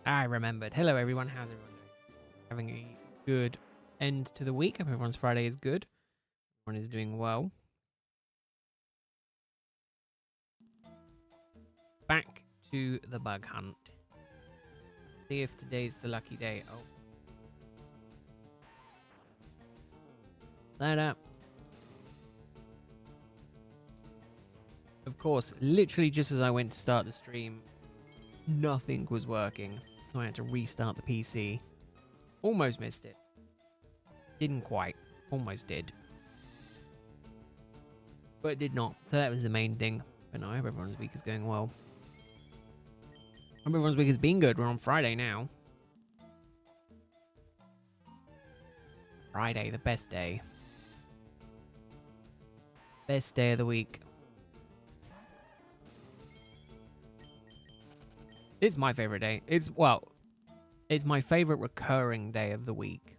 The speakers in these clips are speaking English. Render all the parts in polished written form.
I remembered. Hello, everyone. How's everyone doing? Having a good end to the week. Hope everyone's Friday is good. Everyone is doing well. Back to the bug hunt. See if today's the lucky day. Oh. That up. Of course, literally just as I went to start the stream, nothing was working. So I had to restart the PC. Almost missed it. Didn't quite. Almost did. But did not. So that was the main thing. But no, I hope everyone's week is going well. I hope everyone's week has been good. We're on Friday now. Friday, the best day. Best day of the week. It's my favorite day. It's my favorite recurring day of the week.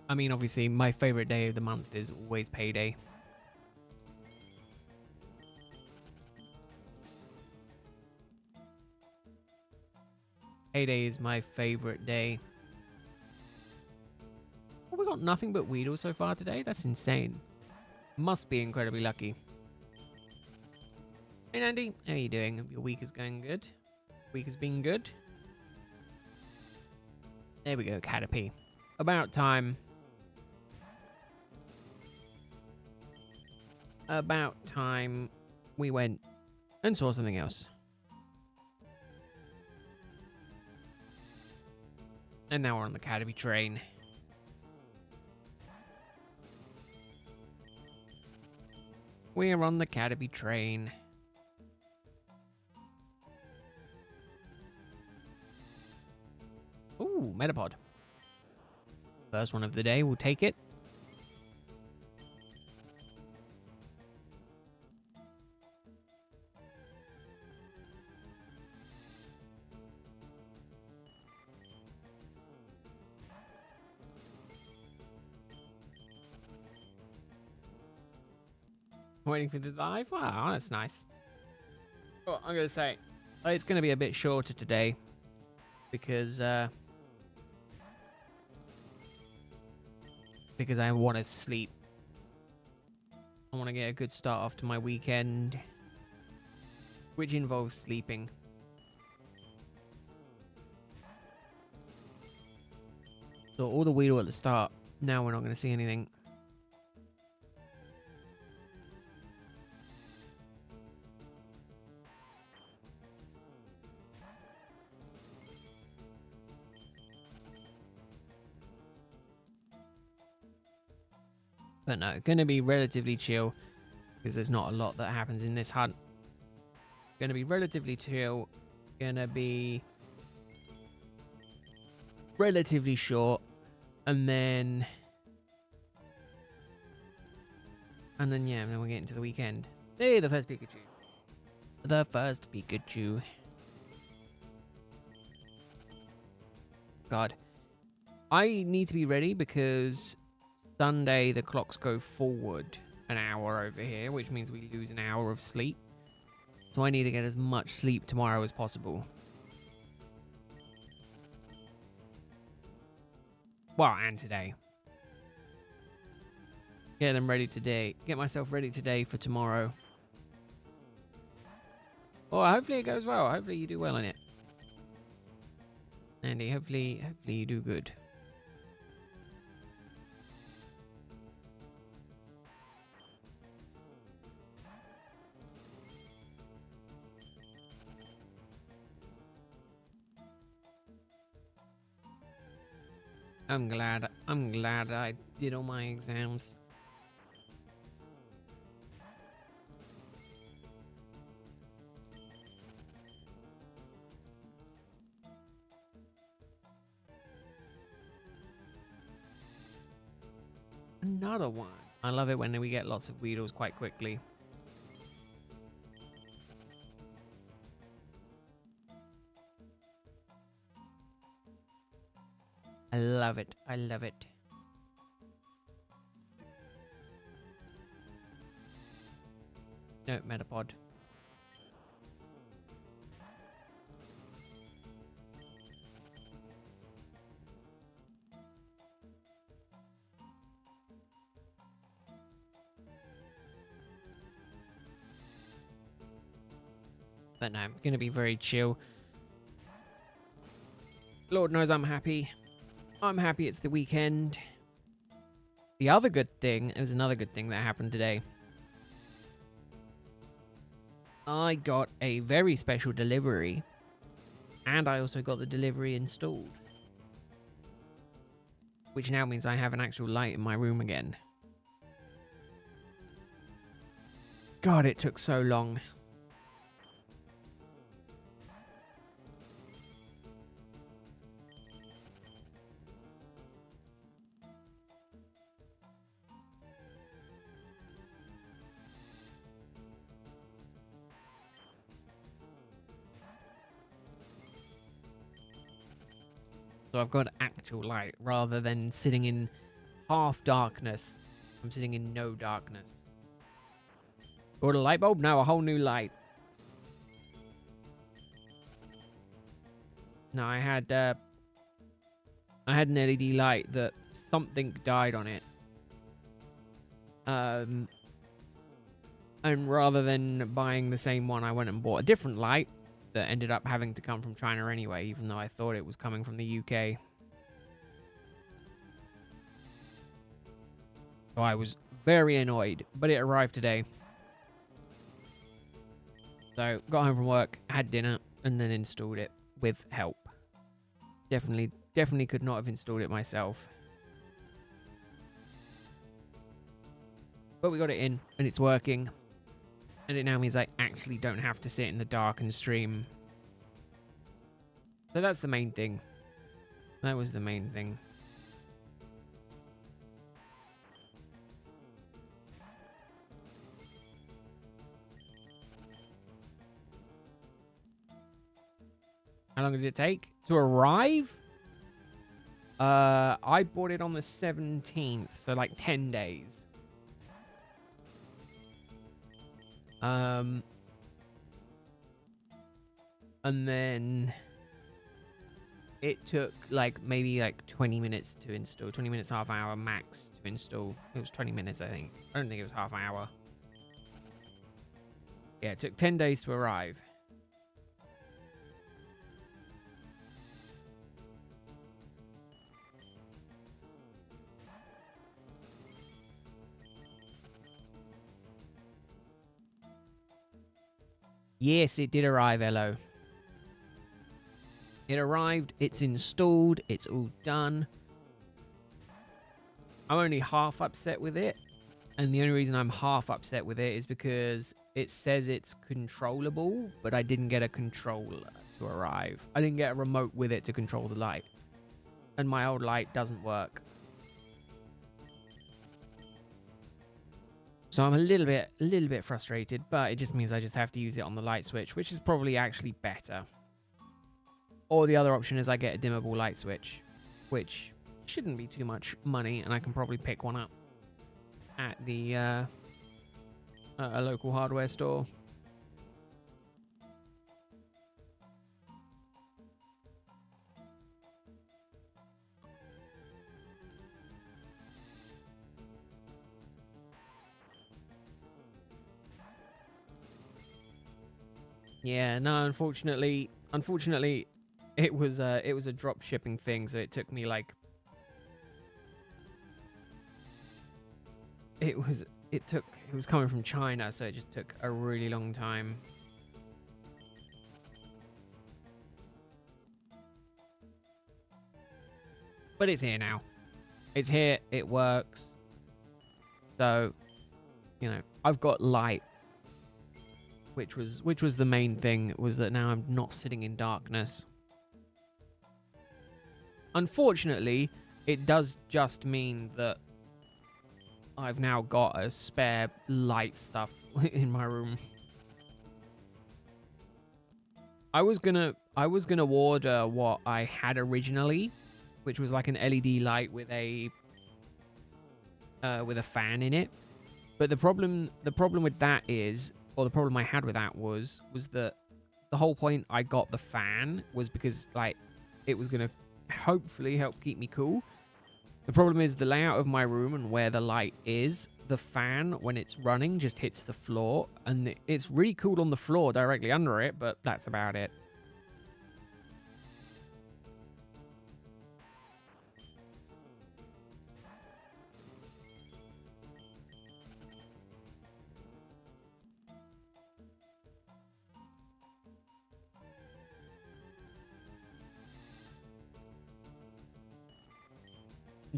I mean, obviously, my favorite day of the month is always payday. Payday is my favorite day. Oh, we got nothing but Weedle so far today? That's insane. Must be incredibly lucky. Hey, Andy. How are you doing? Hope your week is going good. Week has been good. There we go, Caterpie. About time. About time we went and saw something else. And now we're on the Caterpie train. We're on the Caterpie train. Ooh, Metapod. First one of the day, we'll take it. Waiting for the live? Wow, that's nice. Well, I'm going to say, it's going to be a bit shorter today. Because I want to sleep. I want to get a good start off to my weekend. Which involves sleeping. So all the Weedle at the start. Now we're not going to see anything. But no, going to be relatively chill. Because there's not a lot that happens in this hunt. Going to be relatively chill. Going to be relatively short. And then yeah, and then we'll get into the weekend. Hey, the first Pikachu. The first Pikachu. God. I need to be ready because Sunday the clocks go forward an hour over here, which means we lose an hour of sleep. So I need to get as much sleep tomorrow as possible. Well, and today. Get them ready today. Get myself ready today for tomorrow. Well, hopefully it goes well. Hopefully you do well in it. Andy, hopefully you do good. I'm glad I did all my exams. Another one. I love it when we get lots of Weedles quite quickly. I love it. I love it. Metapod. But no, I'm gonna be very chill. Lord knows I'm happy. I'm happy it's the weekend. The other good thing, there's another good thing that happened today. I got a very special delivery, and I also got the delivery installed. Which now means I have an actual light in my room again. God, it took so long. So I've got actual light rather than sitting in half darkness. I'm sitting in no darkness. Got a light bulb? No, a whole new light. No, I had an LED light that something died on it. And rather than buying the same one, I went and bought a different light that ended up having to come from China anyway, even though I thought it was coming from the UK. So I was very annoyed, but it arrived today. So got home from work, had dinner, and then installed it with help. Definitely could not have installed it myself. But we got it in, and it's working. And it now means I actually don't have to sit in the dark and stream. So that's the main thing. That was the main thing. How long did it take to arrive? I bought it on the 17th, so like 10 days. And then it took like maybe like 20 minutes to install, 20 minutes, half hour max to install. It was 20 minutes, I think. I don't think it was half an hour. Yeah, it took 10 days to arrive. Yes, it did arrive, Elo. It arrived, it's installed, it's all done. I'm only half upset with it. And the only reason I'm half upset with it is because it says it's controllable, but I didn't get a controller to arrive. I didn't get a remote with it to control the light. And my old light doesn't work. So I'm a little bit frustrated, but it just means I just have to use it on the light switch, which is probably actually better. Or the other option is I get a dimmable light switch, which shouldn't be too much money, and I can probably pick one up at the a local hardware store. Yeah, no, unfortunately, it was a drop shipping thing, so it took me like it was coming from China, so it just took a really long time. But it's here now. It's here, it works. So, you know, I've got light. Which was the main thing, was that now I'm not sitting in darkness. Unfortunately, it does just mean that I've now got a spare light stuff in my room. I was gonna order what I had originally, which was like an LED light with a fan in it. But the problem with that is or the problem I had with that was that the whole point I got the fan was because like it was gonna hopefully help keep me cool. The problem is the layout of my room and where the light is. The fan, when it's running, just hits the floor, and it's really cool on the floor directly under it, but that's about it.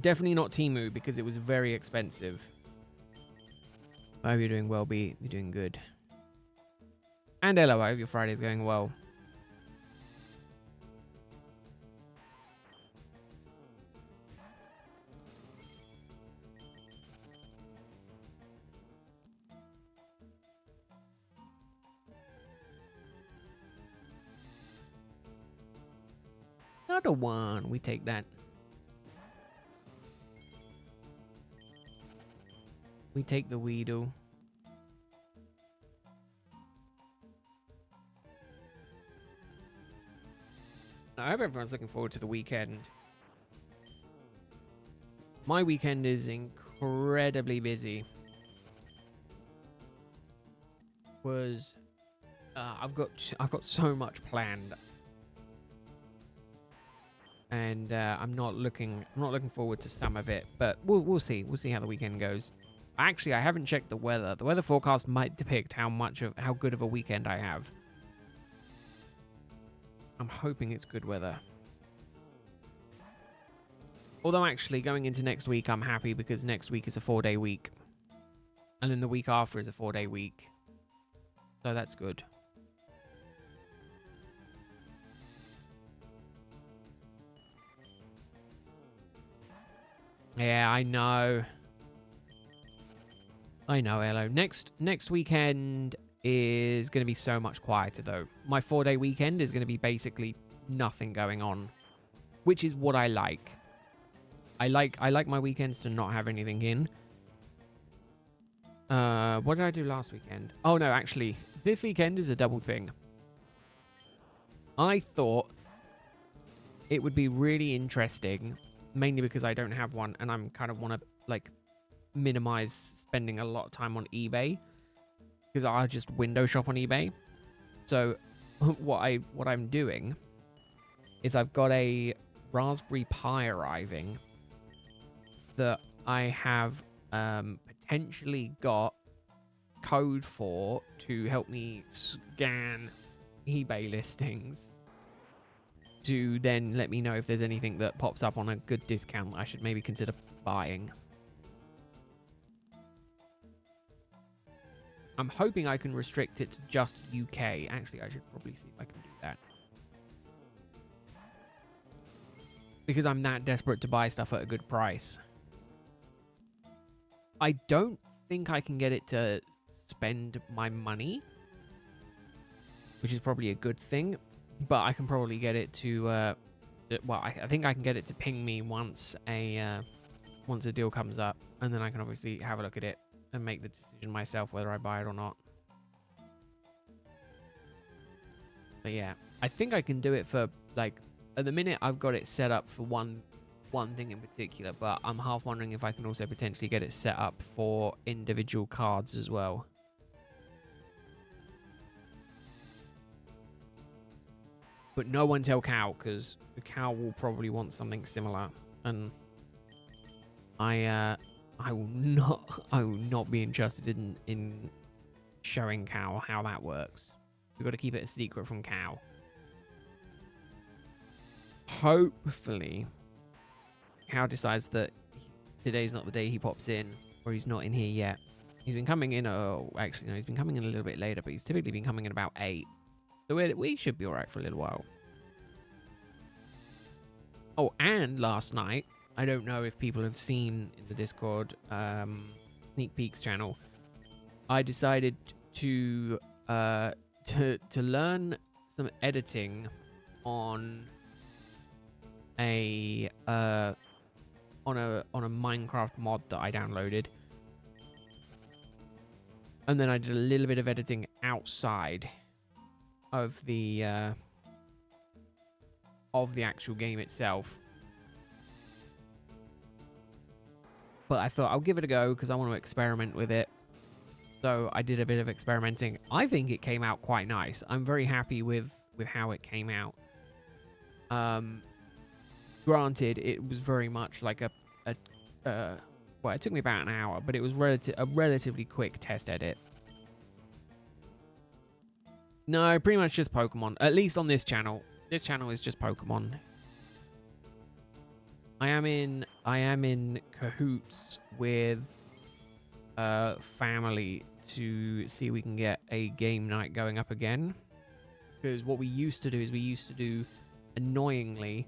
Definitely not Temu because it was very expensive. I hope you're doing well, B. You're doing good. And hello, I hope your Friday's going well. Another one. We take that. We take the Weedle. I hope everyone's looking forward to the weekend. My weekend is incredibly busy. I've got so much planned, and I'm not looking forward to some of it. But we'll see. We'll see how the weekend goes. Actually, I haven't checked the weather. The weather forecast might depict how good of a weekend I have. I'm hoping it's good weather. Although actually, going into next week, I'm happy because next week is a 4-day week. And then the week after is a 4-day week. So that's good. Yeah, I know. I know, hello. Next weekend is going to be so much quieter, though. My 4-day weekend is going to be basically nothing going on, which is what I like. I like my weekends to not have anything in. What did I do last weekend? Oh, no, actually, this weekend is a double thing. I thought it would be really interesting, mainly because I don't have one, and I'm kind of want to, like, minimize spending a lot of time on eBay, because I just window shop on eBay. So what I'm doing is I've got a Raspberry Pi arriving that I have potentially got code for to help me scan eBay listings to then let me know if there's anything that pops up on a good discount I should maybe consider buying. I'm hoping I can restrict it to just UK. Actually, I should probably see if I can do that. Because I'm that desperate to buy stuff at a good price. I don't think I can get it to spend my money, which is probably a good thing. But I can probably get it to, well, I think I can get it to ping me once a deal comes up. And then I can obviously have a look at it and make the decision myself whether I buy it or not. But yeah, I think I can do it for, like, at the minute I've got it set up for one thing in particular, but I'm half wondering if I can also potentially get it set up for individual cards as well. But no one tell Cal, because Cal will probably want something similar, and I will not be interested in showing Cal how that works. We've got to keep it a secret from Cal. Hopefully, Cal decides that today's not the day he pops in, or he's not in here yet. He's been coming in, actually, no, he's been coming in a little bit later, but he's typically been coming in about 8. So we should be alright for a little while. Oh, and last night, I don't know if people have seen in the Discord Sneak Peeks channel, I decided to learn some editing on a Minecraft mod that I downloaded. And then I did a little bit of editing outside of the actual game itself. But I thought I'll give it a go because I want to experiment with it. So I did a bit of experimenting. I think it came out quite nice. I'm very happy with how it came out. Granted, it was very much like well, it took me about an hour, but it was a relatively quick test edit. No, pretty much just Pokemon. At least on this channel. This channel is just Pokemon. I am in cahoots with family to see if we can get a game night going up again. Because what we used to do is annoyingly,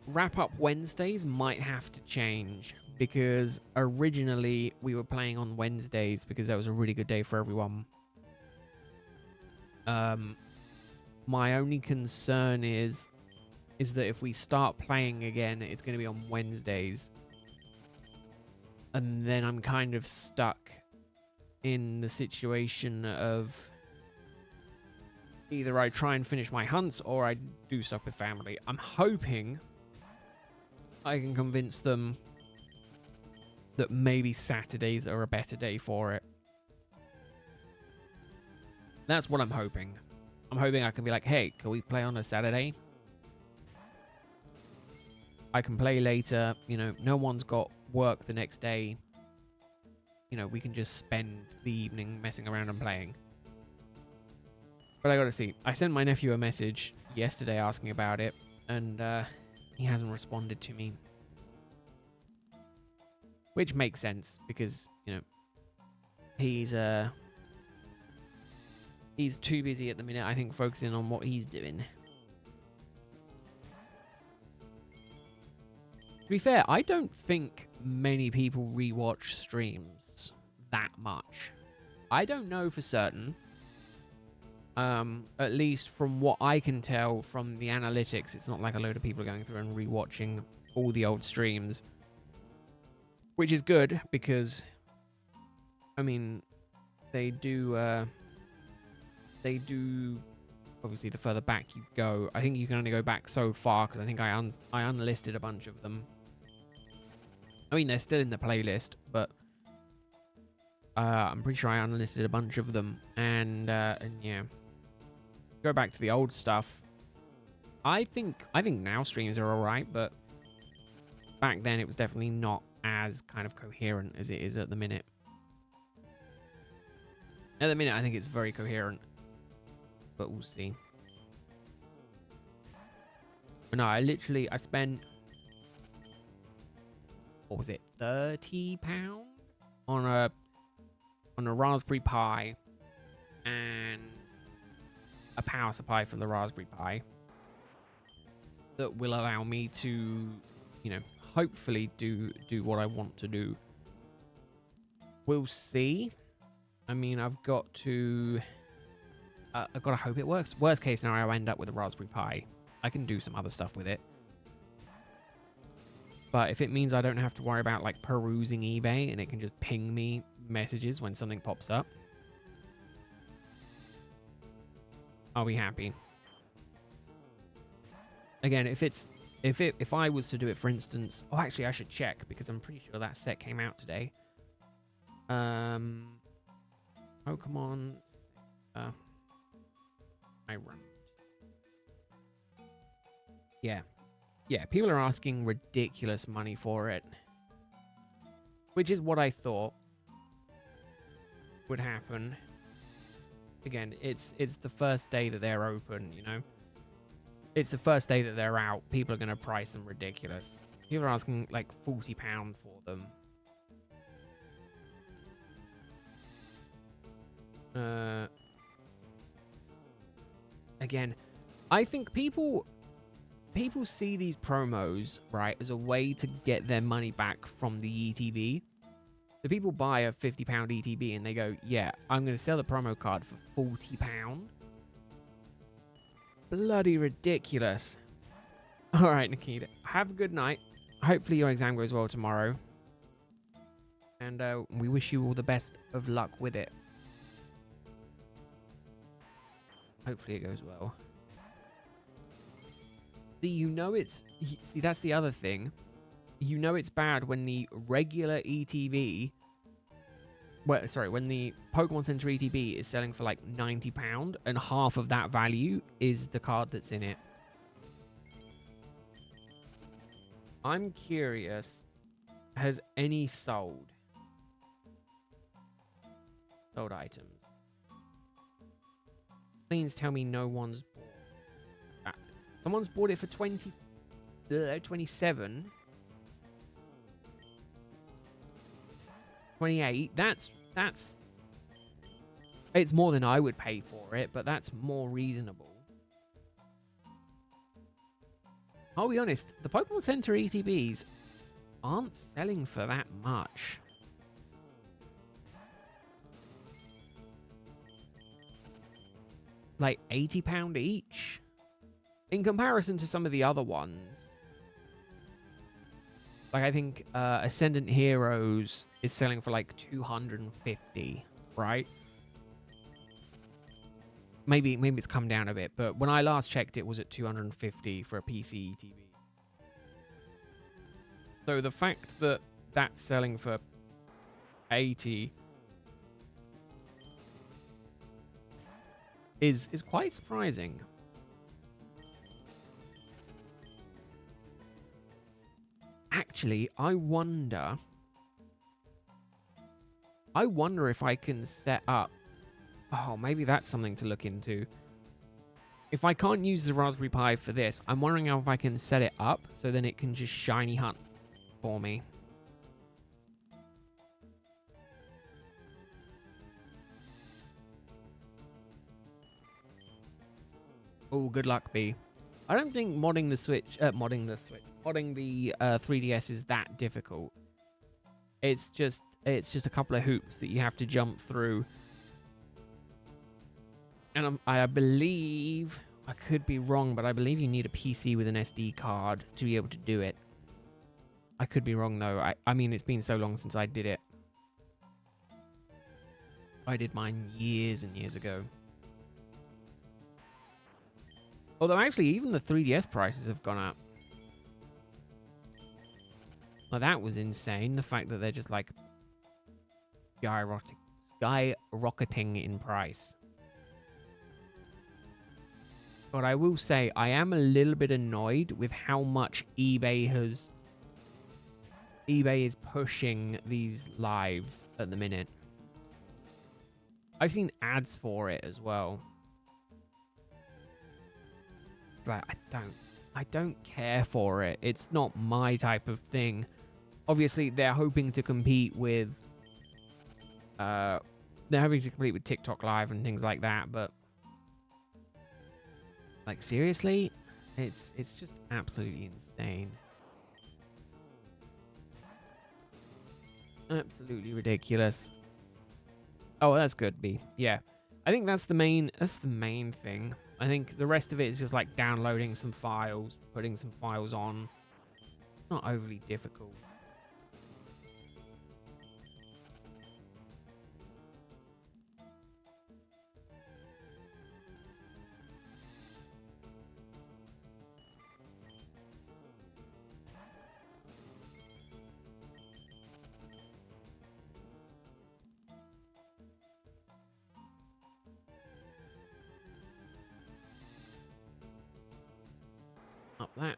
Wrap Up Wednesdays might have to change, because originally we were playing on Wednesdays because that was a really good day for everyone. My only concern is that if we start playing again, it's going to be on Wednesdays. And then I'm kind of stuck in the situation of either I try and finish my hunts or I do stuff with family. I'm hoping I can convince them that maybe Saturdays are a better day for it. That's what I'm hoping. I'm hoping I can be like, hey, can we play on a Saturday? I can play later. You know, no one's got work the next day. You know, we can just spend the evening messing around and playing. But I gotta see. I sent my nephew a message yesterday asking about it, and he hasn't responded to me. Which makes sense, because, you know, he's too busy at the minute, I think, focusing on what he's doing. To be fair, I don't think many people rewatch streams that much. I don't know for certain. At least from what I can tell from the analytics, it's not like a load of people are going through and rewatching all the old streams. Which is good, because, I mean, they do, obviously, the further back you go. I think you can only go back so far, because I think I unlisted a bunch of them. I mean, they're still in the playlist, but I'm pretty sure I unlisted a bunch of them, and yeah, go back to the old stuff. I think now streams are all right, but back then it was definitely not as kind of coherent as it is at the minute. At the minute, I think it's very coherent, but we'll see. But no, I spent, what was it, £30 on a Raspberry Pi and a power supply for the Raspberry Pi that will allow me to, you know, hopefully do what I want to do. We'll see. I mean, I've got to hope it works. Worst case scenario, I end up with a Raspberry Pi. I can do some other stuff with it. But if it means I don't have to worry about, like, perusing eBay and it can just ping me messages when something pops up, I'll be happy. Again, if I was to do it, for instance... Oh, actually, I should check, because I'm pretty sure that set came out today. Pokemon... I run. Yeah. Yeah, people are asking ridiculous money for it. Which is what I thought would happen. Again, it's the first day that they're open, you know? It's the first day that they're out. People are going to price them ridiculous. People are asking, like, £40 for them. Again, I think people see these promos, right, as a way to get their money back from the ETB. So people buy a £50 ETB and they go, yeah, I'm going to sell the promo card for £40. Bloody ridiculous. All right, Nikita, have a good night. Hopefully your exam goes well tomorrow. And we wish you all the best of luck with it. Hopefully it goes well. See, you know it's... See, that's the other thing. You know it's bad when the regular ETB... Well, sorry, when the Pokemon Center ETB is selling for like £90 and half of that value is the card that's in it. I'm curious, has any sold items? Please tell me no one's bought that. Someone's bought it for 27. 28. That's it's more than I would pay for it, but that's more reasonable. I'll be honest, the Pokemon Center ETBs aren't selling for that much. Like £80 each. In comparison to some of the other ones. Like I think Ascendant Heroes is selling for like 250, right? Maybe it's come down a bit, but when I last checked, it was at 250 for a PC ETB. So the fact that that's selling for 80 is quite surprising. Actually, I wonder if I can set up... Oh, maybe that's something to look into. If I can't use the Raspberry Pi for this, I'm wondering if I can set it up so then it can just shiny hunt for me. Oh, good luck, B. I don't think modding the 3DS is that difficult. It's just a couple of hoops that you have to jump through. And I believe, I could be wrong, but I believe you need a PC with an SD card to be able to do it. I could be wrong though. I mean, it's been so long since I did it. I did mine years and years ago. Although actually, even the 3DS prices have gone up. Well, that was insane. The fact that they're just like skyrocketing in price. But I will say, I am a little bit annoyed with how much eBay is pushing these lives at the minute. I've seen ads for it as well. Like, I don't care for it. It's not my type of thing. Obviously, they're hoping to compete with TikTok Live and things like that, but like seriously, it's just absolutely insane. Absolutely ridiculous. Oh, that's good, B. Yeah. I think that's the main thing. I think the rest of it is just like downloading some files, putting some files on. Not overly difficult. Up that.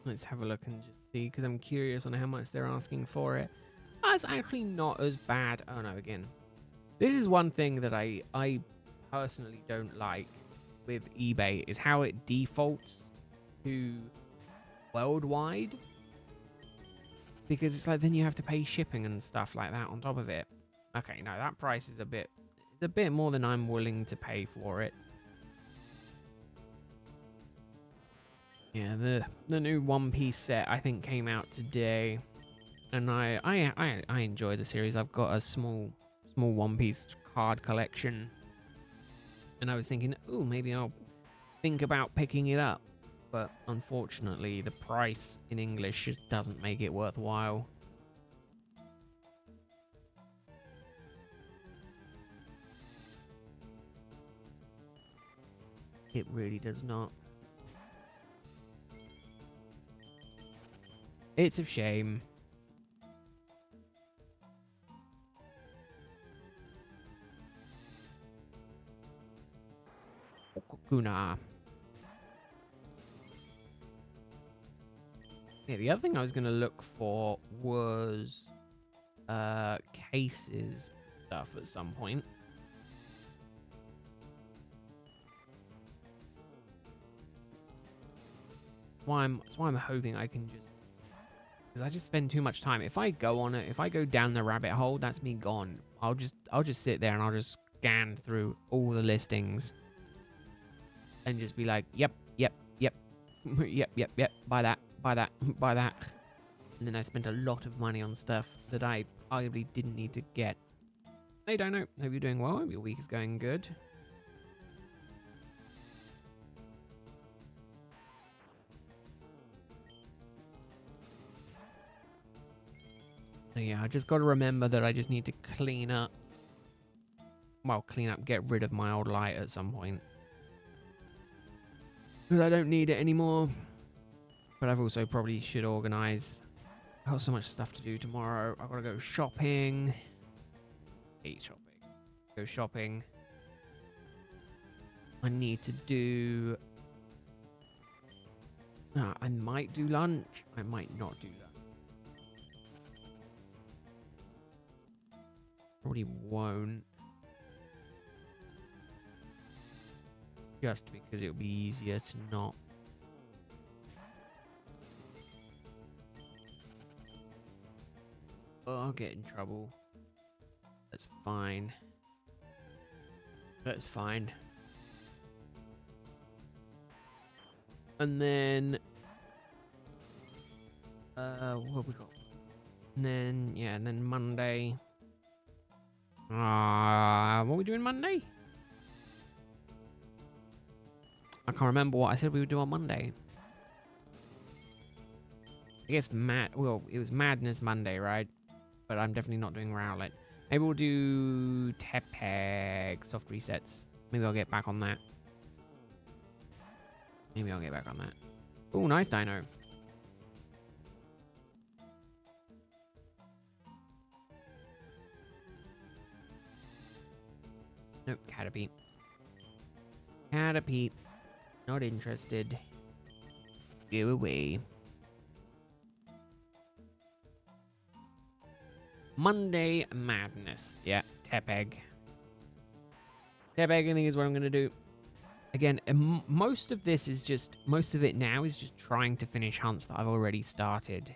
Let's have a look and just see, because I'm curious on how much they're asking for it. Oh, it's actually not as bad. Oh no, again. This is one thing that I personally don't like with eBay, is how it defaults to worldwide. Because it's like, then you have to pay shipping and stuff like that on top of it. Okay, no, that price is it's a bit more than I'm willing to pay for it. Yeah, the new One Piece set I think came out today, and I enjoy the series. I've got a small One Piece card collection, and I was thinking, oh, maybe I'll think about picking it up, but unfortunately the price in English just doesn't make it worthwhile. It really does not. It's a shame. Okokuna. Yeah, the other thing I was going to look for was cases stuff at some point. That's why I'm hoping I can just, because I just spend too much time. If I go on it, if I go down the rabbit hole, that's me gone. I'll just sit there and I'll just scan through all the listings and just be like, yep, yep, yep, yep, yep, yep, buy that, buy that, buy that. And then I spent a lot of money on stuff that I arguably didn't need to get. Hey, Dino. Hope you're doing well. Hope your week is going good. So yeah, I just got to remember that I just need to clean up. Well, clean up, get rid of my old light at some point. Because I don't need it anymore. But I've also probably should organize. I've got so much stuff to do tomorrow. I've got to go shopping. Hate shopping. Go shopping. I need to do... I might do lunch. I might not do lunch. Probably won't. Just because it'll be easier to not. Oh, I'll get in trouble. That's fine. That's fine. And then... what have we got? And then, yeah, and then Monday... what are we doing Monday? I can't remember what I said we would do on Monday. I guess well, it was Madness Monday, right? But I'm definitely not doing Rowlet. Maybe we'll do Tepeg soft resets. Maybe I'll get back on that. Maybe I'll get back on that. Oh, nice Dino. Nope, Caterpie. Caterpie. Not interested. Go away. Monday Madness. Yeah, Tepeg. Tepeg, I think, is what I'm going to do. Again, most of this is just... Most of it now is just trying to finish hunts that I've already started.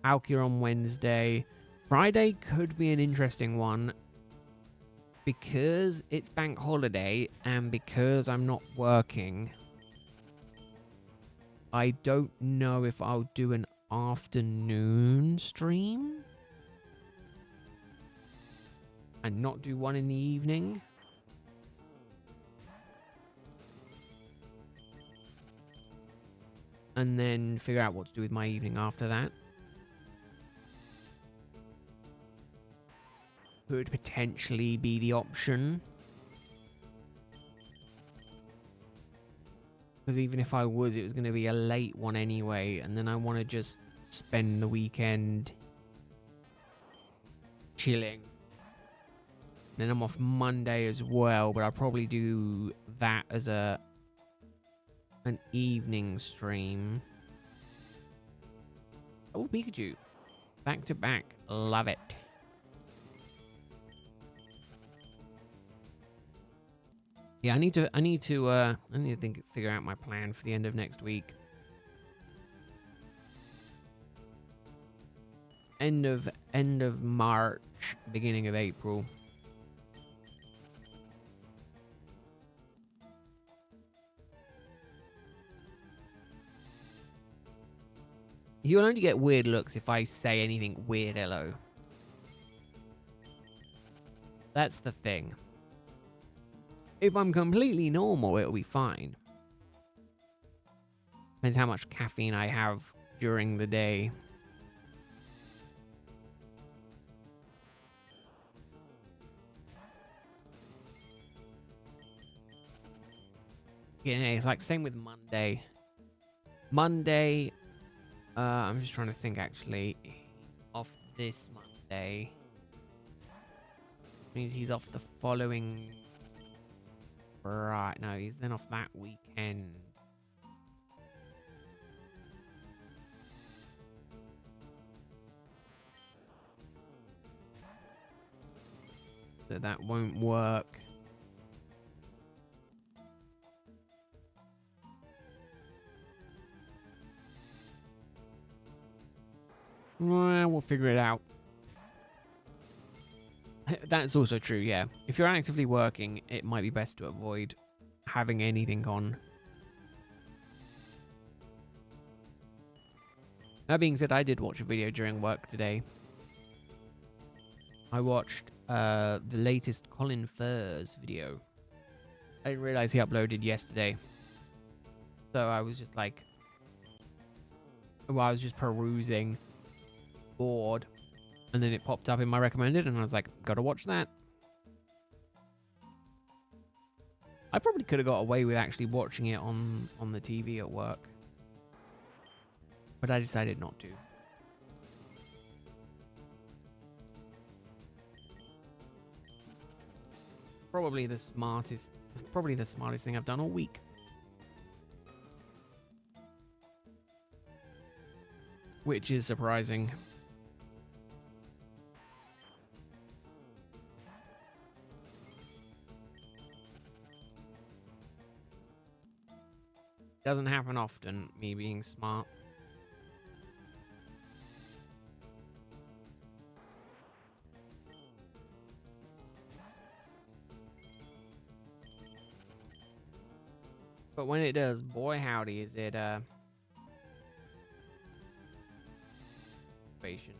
Alkia on Wednesday. Friday could be an interesting one. Because it's bank holiday and because I'm not working, I don't know if I'll do an afternoon stream and not do one in the evening. And then figure out what to do with my evening after that. Could potentially be the option. Because even if I was, it was going to be a late one anyway. And then I want to just spend the weekend chilling. And then I'm off Monday as well. But I'll probably do that as an evening stream. Oh, Pikachu. Back to back. Love it. Yeah, I need to figure out my plan for the end of next week. End of March, beginning of April. You'll only get weird looks if I say anything weird, hello. That's the thing. If I'm completely normal, it'll be fine. Depends how much caffeine I have during the day. Yeah, it's like same with Monday. Monday, I'm just trying to think actually. Off this Monday means he's off the following. Right, no, he's then off that weekend. So that won't work. Well, we'll figure it out. That's also true, yeah. If you're actively working, it might be best to avoid having anything on. That being said, I did watch a video during work today. I watched the latest Colin Furze video. I didn't realize he uploaded yesterday. So I was just like, well, I was just perusing, bored, and then it popped up in my recommended, and I was like, gotta watch that. I probably could have got away with actually watching it on the TV at work, but I decided not to. Probably the smartest thing I've done all week. Which is surprising. Doesn't happen often, me being smart. But when it does, boy howdy, is it patient.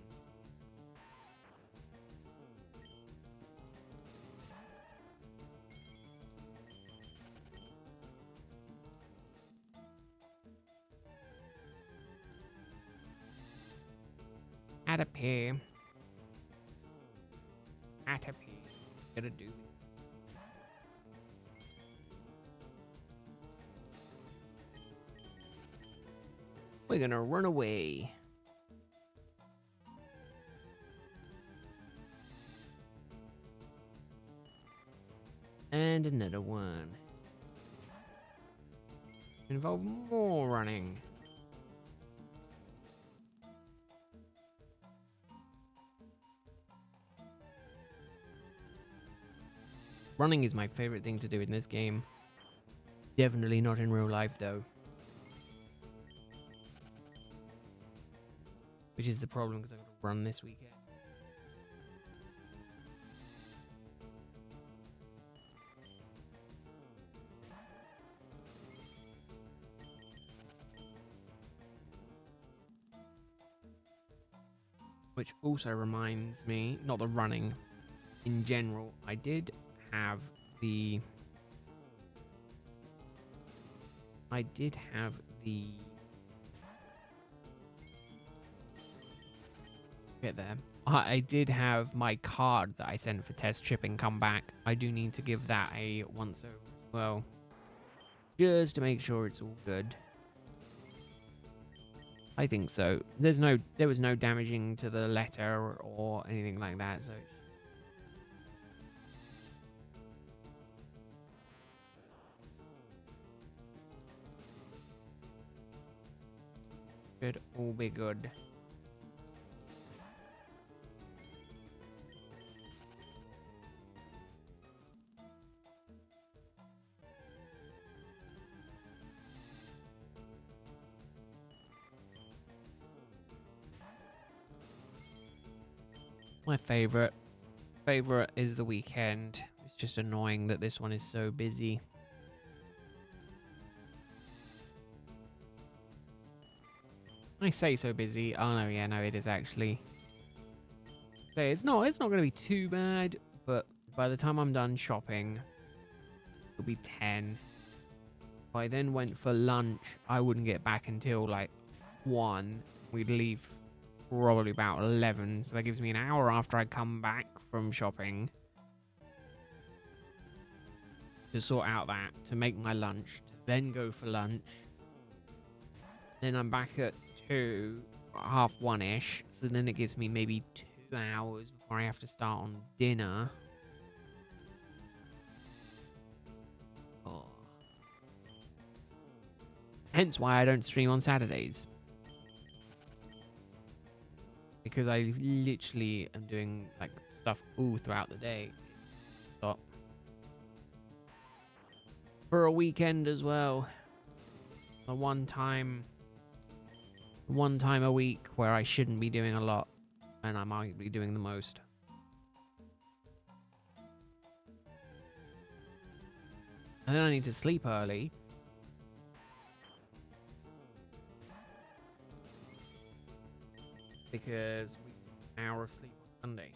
Atopy. Gotta do it. We're gonna run away. And another one. Involve more running. Running is my favorite thing to do in this game. Definitely not in real life, though. Which is the problem, because I'm going to run this weekend. Which also reminds me, not the running, in general, I did have the... Get there. I did have my card that I sent for test shipping come back. I do need to give that a once over as well. Just to make sure it's all good. I think so. There was no damaging to the letter or anything like that, so should all be good. My favorite is the weekend. It's just annoying that this one is so busy. I say so busy. Oh no, yeah, no, it is actually. So it's not going to be too bad, but by the time I'm done shopping, it'll be 10. If I then went for lunch, I wouldn't get back until like 1. We'd leave probably about 11, so that gives me an hour after I come back from shopping. to sort out that, to make my lunch, to then go for lunch. Then I'm back at 2, half 1-ish. So then it gives me maybe 2 hours before I have to start on dinner. Oh. Hence why I don't stream on Saturdays. Because I literally am doing like stuff all throughout the day. Stop. For a weekend as well. A one time a week where I shouldn't be doing a lot. And I'm arguably doing the most. And then I need to sleep early. Because we get an hour of sleep on Sunday.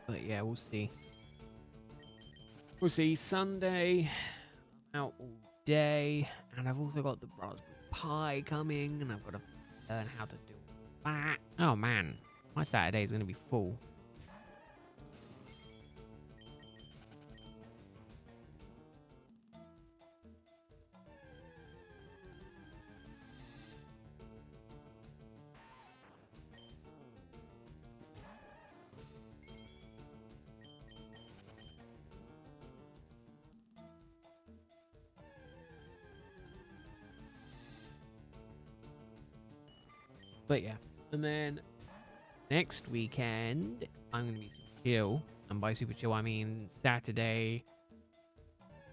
But yeah, we'll see. We'll see. Sunday, I'm out all day, and I've also got the Raspberry Pi coming, and I've got to learn how to do that. Oh man, my Saturday is going to be full. But yeah, and then next weekend, I'm going to be super chill. And by super chill, I mean Saturday.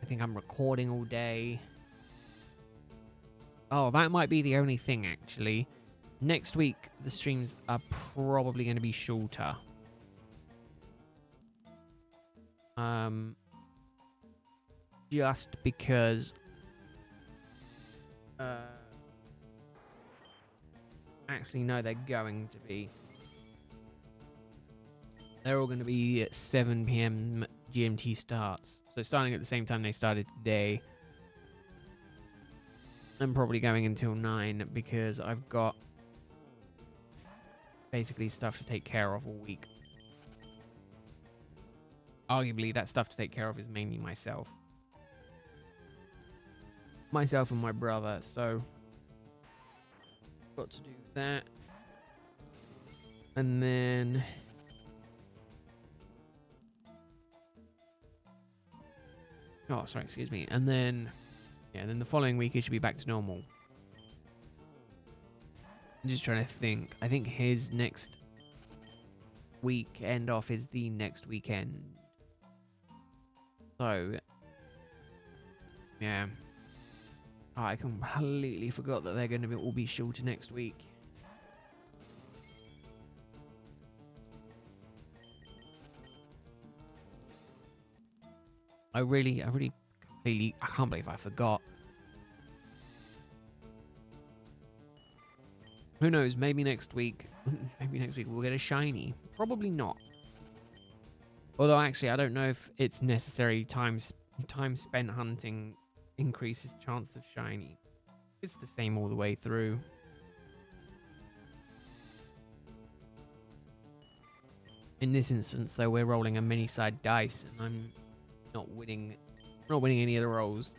I think I'm recording all day. Oh, that might be the only thing, actually. Next week, the streams are probably going to be shorter. Just because... actually, no, they're going to be. They're all going to be at 7 p.m. GMT starts. So starting at the same time they started today. I'm probably going until 9 because I've got basically stuff to take care of all week. Arguably, that stuff to take care of is mainly myself. Myself and my brother, so got to do that. And then oh, sorry, excuse me. And then yeah, and then the following week it should be back to normal. I'm just trying to think. I think his next weekend off is the next weekend. So yeah. Oh, I completely forgot that they're going to all be shorter next week. I really completely, I can't believe I forgot. Who knows, maybe next week we'll get a shiny. Probably not. Although actually, I don't know if it's necessary. Time spent hunting increases chance of shiny. It's the same all the way through. In this instance, though, we're rolling a mini-side dice, and I'm not winning any of the rolls.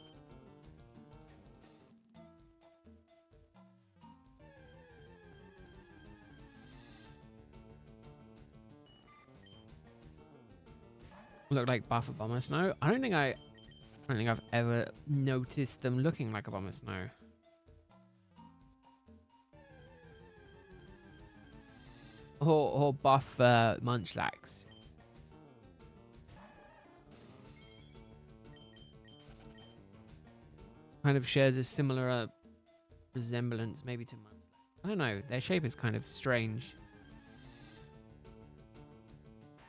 Look like buff a Bomber Snow. I don't think I've ever noticed them looking like a Bomber Snow. Or buff Munchlax. Kind of shares a similar resemblance maybe to Munchlax. I don't know. Their shape is kind of strange.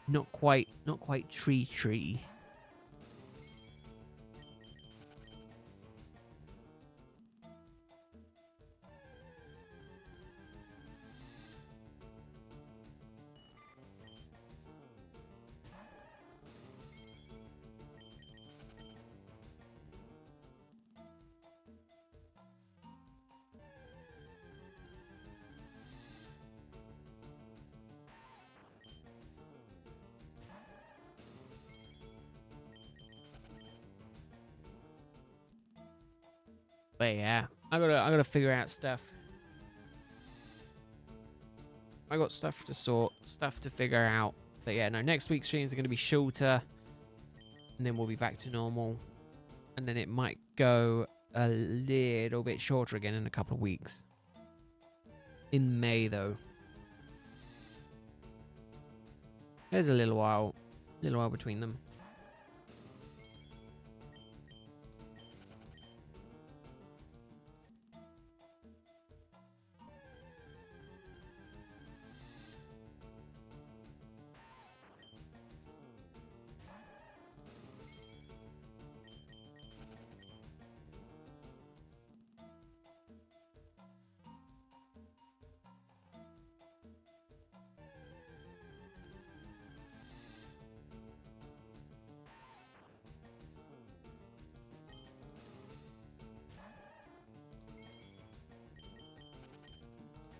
Not quite tree. But yeah, I gotta figure out stuff. I got stuff to sort, stuff to figure out. But yeah, no, next week's streams are gonna be shorter, and then we'll be back to normal, and then it might go a little bit shorter again in a couple of weeks. In May though, there's a little while between them.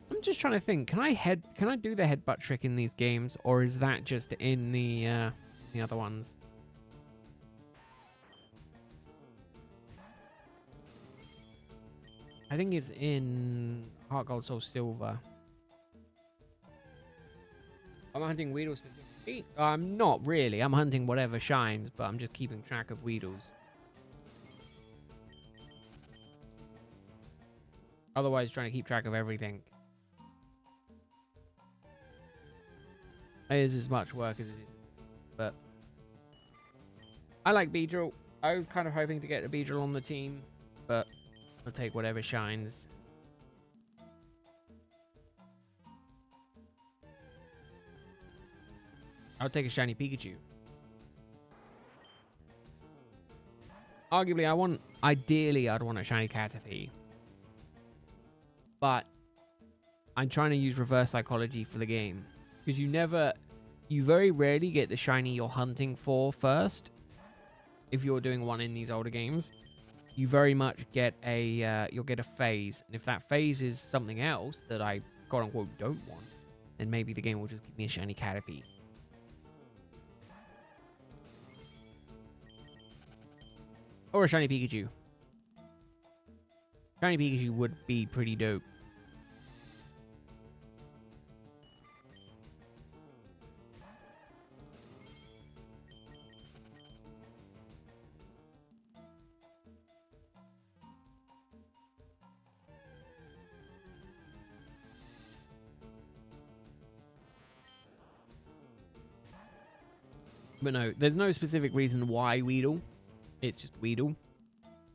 I'm just trying to think. Can I do the headbutt trick in these games, or is that just in the other ones? I think it's in Heart Gold Soul Silver. I'm hunting Weedle specifically. I'm not really. I'm hunting whatever shines, but I'm just keeping track of Weedles. Otherwise, trying to keep track of everything is as much work as it is. But I like Beedrill. I was kind of hoping to get a Beedrill on the team, but I'll take whatever shines. I'll take a shiny Pikachu. Arguably, ideally, I'd want a shiny Caterpie. But I'm trying to use reverse psychology for the game. Because you very rarely get the shiny you're hunting for first. If you're doing one in these older games, you very much get you'll get a phase. And if that phase is something else that I quote unquote don't want, then maybe the game will just give me a shiny Caterpie. Or a shiny Pikachu. Shiny Pikachu would be pretty dope. But no, there's no specific reason why Weedle. It's just Weedle.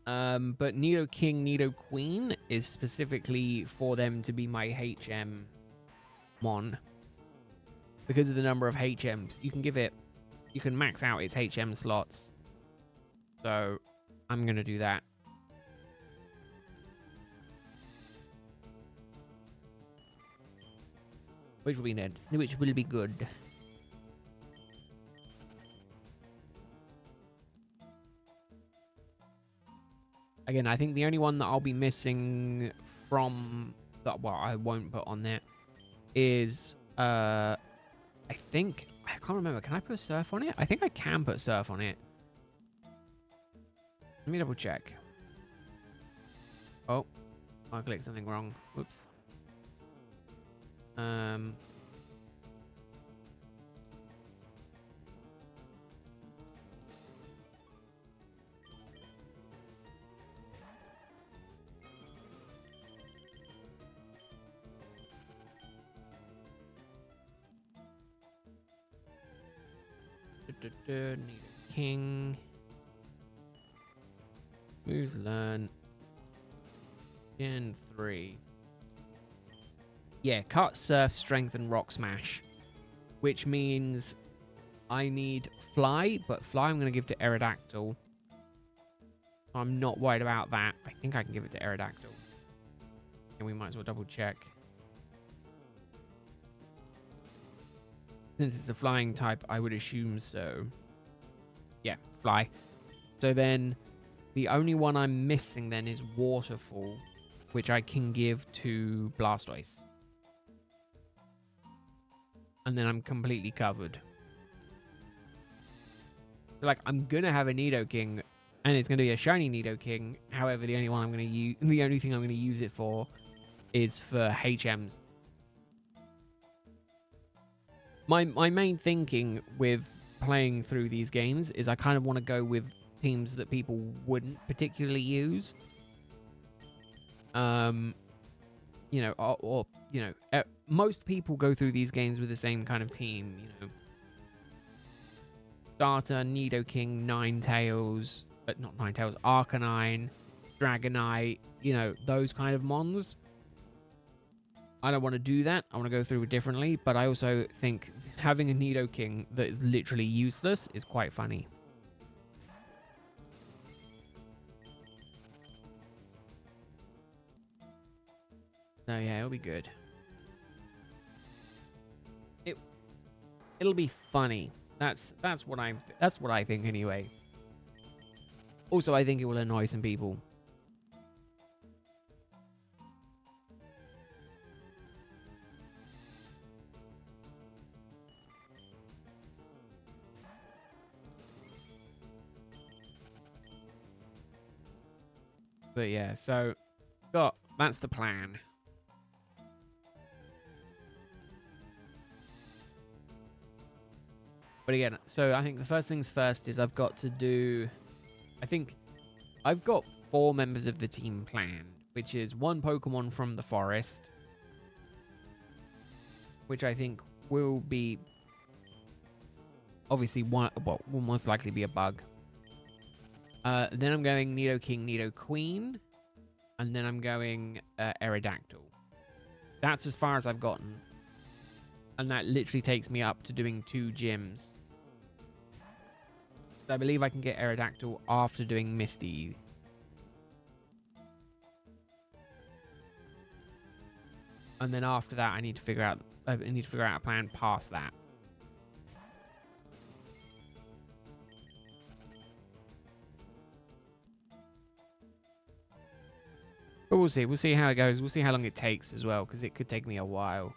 But Nidoking, Nidoqueen is specifically for them to be my HM Mon. Because of the number of HMs. You can max out its HM slots. So, I'm going to do that. Which will be good. Again, I think the only one that I'll be missing from that, well, I won't put on there, is I can't remember. Can I put Surf on it? I think I can put Surf on it. Let me double check. Oh, I clicked something wrong. Whoops. Nidoking. Moves learn. Gen 3. Yeah, cut, surf, strength, and rock smash. Which means I need fly, but fly I'm going to give to Aerodactyl. I'm not worried about that. I think I can give it to Aerodactyl. And we might as well double check. Since it's a flying type, I would assume so. Yeah, fly. So then the only one I'm missing then is Waterfall, which I can give to Blastoise. And then I'm completely covered. So like, I'm going to have a Nidoking, and it's going to be a shiny Nidoking. However, the only one I'm going to use, the only thing I'm going to use it for is for HMs. My main thinking with playing through these games is I kind of want to go with teams that people wouldn't particularly use. You know, or you know, most people go through these games with the same kind of team. You know, Starter, Nidoking, Ninetales, but not Ninetales, Arcanine, Dragonite. You know, those kind of mons. I don't want to do that. I want to go through it differently, but I also think having a Nidoking that is literally useless is quite funny. So yeah, it'll be good. It'll be funny. That's what I think anyway. Also, I think it will annoy some people. But yeah, so that's the plan. But again, so I think the first things first is I've got to do... I think I've got 4 members of the team planned, which is 1 Pokemon from the forest, which I think will be... obviously, will most likely be a bug. Then I'm going Nidoking, Nidoqueen, and then I'm going Aerodactyl. That's as far as I've gotten. And that literally takes me up to doing 2 gyms. So I believe I can get Aerodactyl after doing Misty. And then after that, I need to figure out a plan past that. But we'll see. We'll see how it goes. We'll see how long it takes as well, because it could take me a while.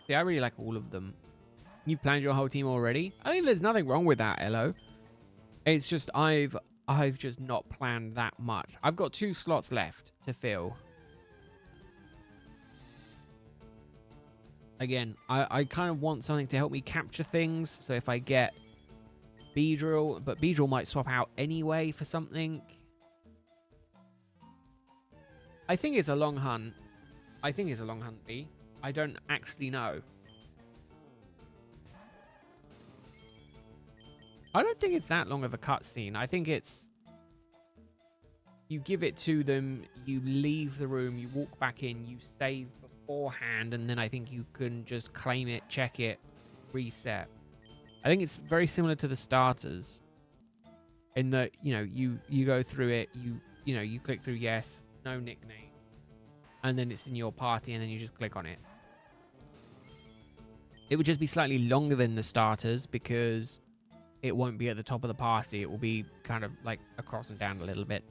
Yeah, I really like all of them. You've planned your whole team already? I think there's nothing wrong with that, Elo. It's just I've just not planned that much. I've got 2 slots left to fill. Again, I kind of want something to help me capture things. So if I get Beedrill, but Beedrill might swap out anyway for something. I think it's a long hunt. B. I don't actually know. I don't think it's that long of a cutscene. I think it's... you give it to them, you leave the room, you walk back in, you save beforehand, and then I think you can just claim it, check it, reset. I think it's very similar to the starters. In that, you know, you go through it, you click through yes, no nickname. And then it's in your party, and then you just click on it. It would just be slightly longer than the starters because it won't be at the top of the party. It will be kind of like across and down a little bit.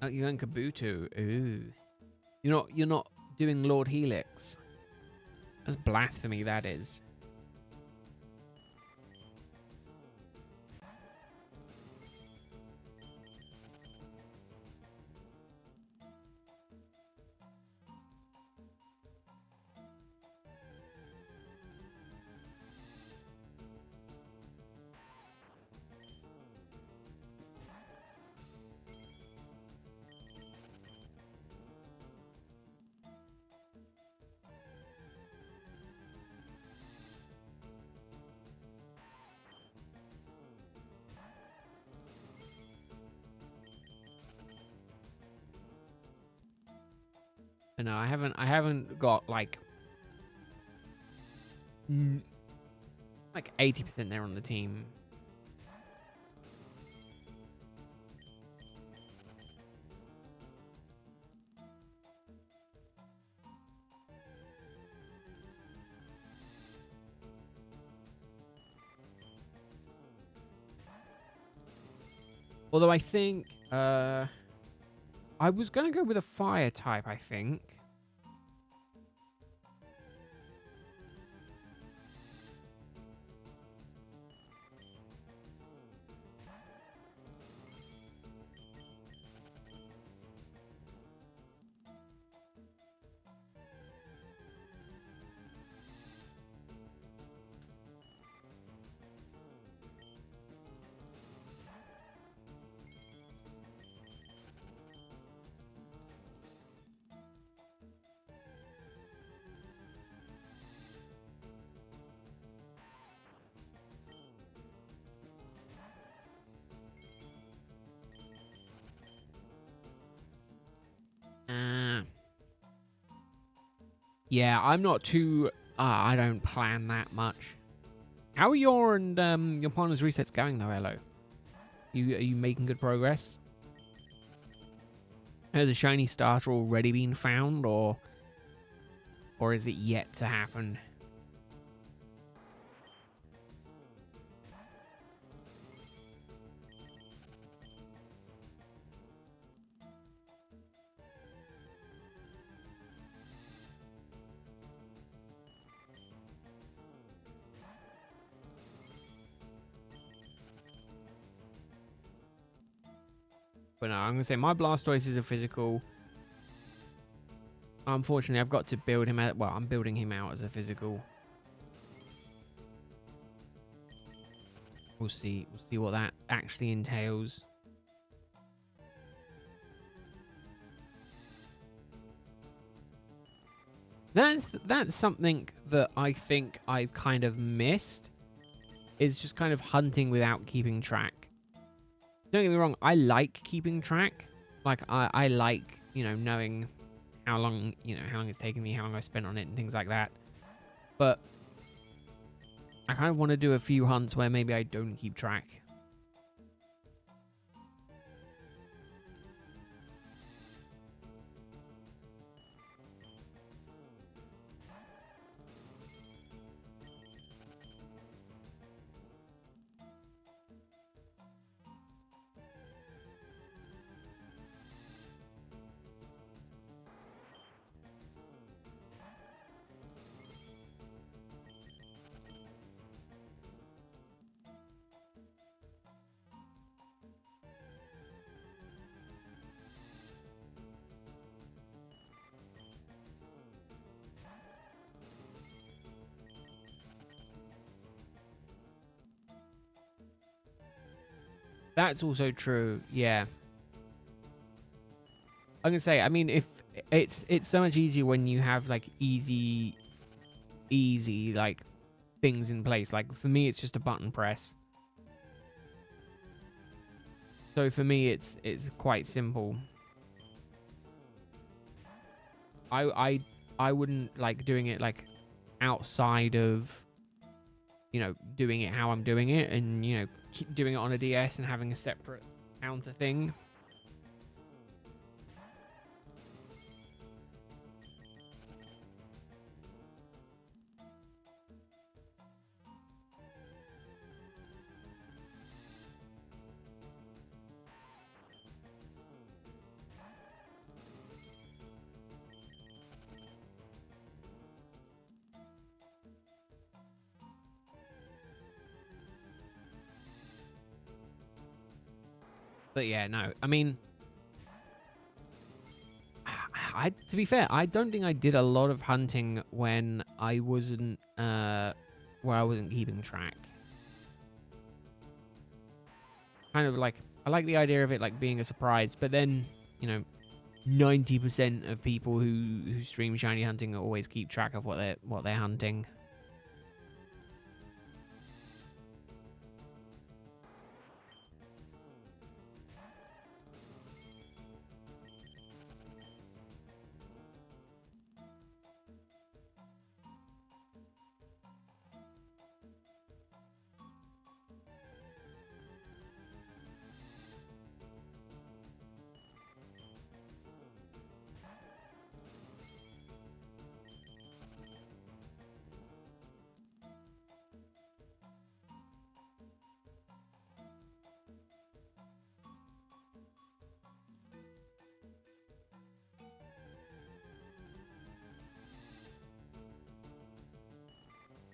Oh, you're going Kabuto. Ooh. You're not doing Lord Helix. That's blasphemy, that is. But no, I haven't got like 80% there on the team. Although I think I was gonna go with a fire type, I think. Yeah, I'm not too. I don't plan that much. How are your and your partner's resets going though, Elo? Are you making good progress? Has a shiny starter already been found, or is it yet to happen? But no, I'm gonna say my Blastoise is a physical. Unfortunately, I've got to build him out. Well, I'm building him out as a physical. We'll see. We'll see what that actually entails. That's something that I think I've kind of missed. Is just kind of hunting without keeping track. Don't get me wrong, I like keeping track. Like I like, knowing how long it's taken me, how long I spent on it and things like that. But I kind of want to do a few hunts where maybe I don't keep track. That's also true. Yeah. I'm gonna say, I mean, if it's so much easier when you have like easy like things in place. Like for me, it's just a button press. So for me, it's quite simple. I wouldn't like doing it like outside of doing it how I'm doing it, and keep doing it on a DS and having a separate counter thing. But yeah, no, I mean, to be fair, I don't think I did a lot of hunting when I wasn't where I wasn't keeping track. Kind of like, I like the idea of it like being a surprise, but then 90% of people who stream shiny hunting always keep track of what they're hunting.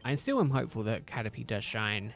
I still am hopeful that Caterpie does shine.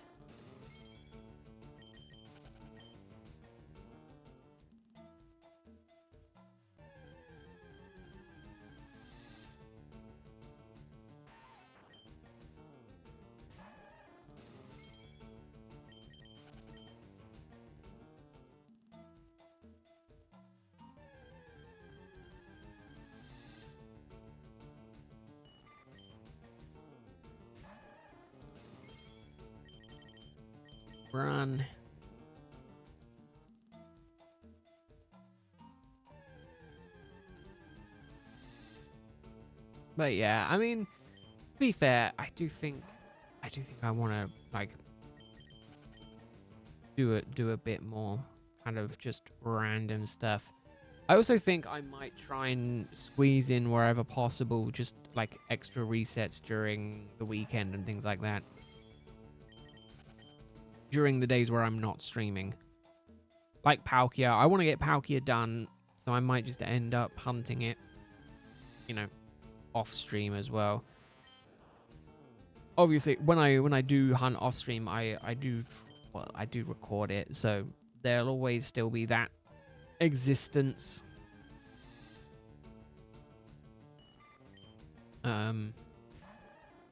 Run. But yeah, I mean, to be fair, I do think I want to like do a bit more kind of just random stuff. I also think I might try and squeeze in wherever possible, just like extra resets during the weekend and things like that. During the days where I'm not streaming. Like Palkia. I want to get Palkia done, so I might just end up hunting it, you know, off stream as well. Obviously, when I do hunt off stream, I do record it, so there'll always still be that existence. And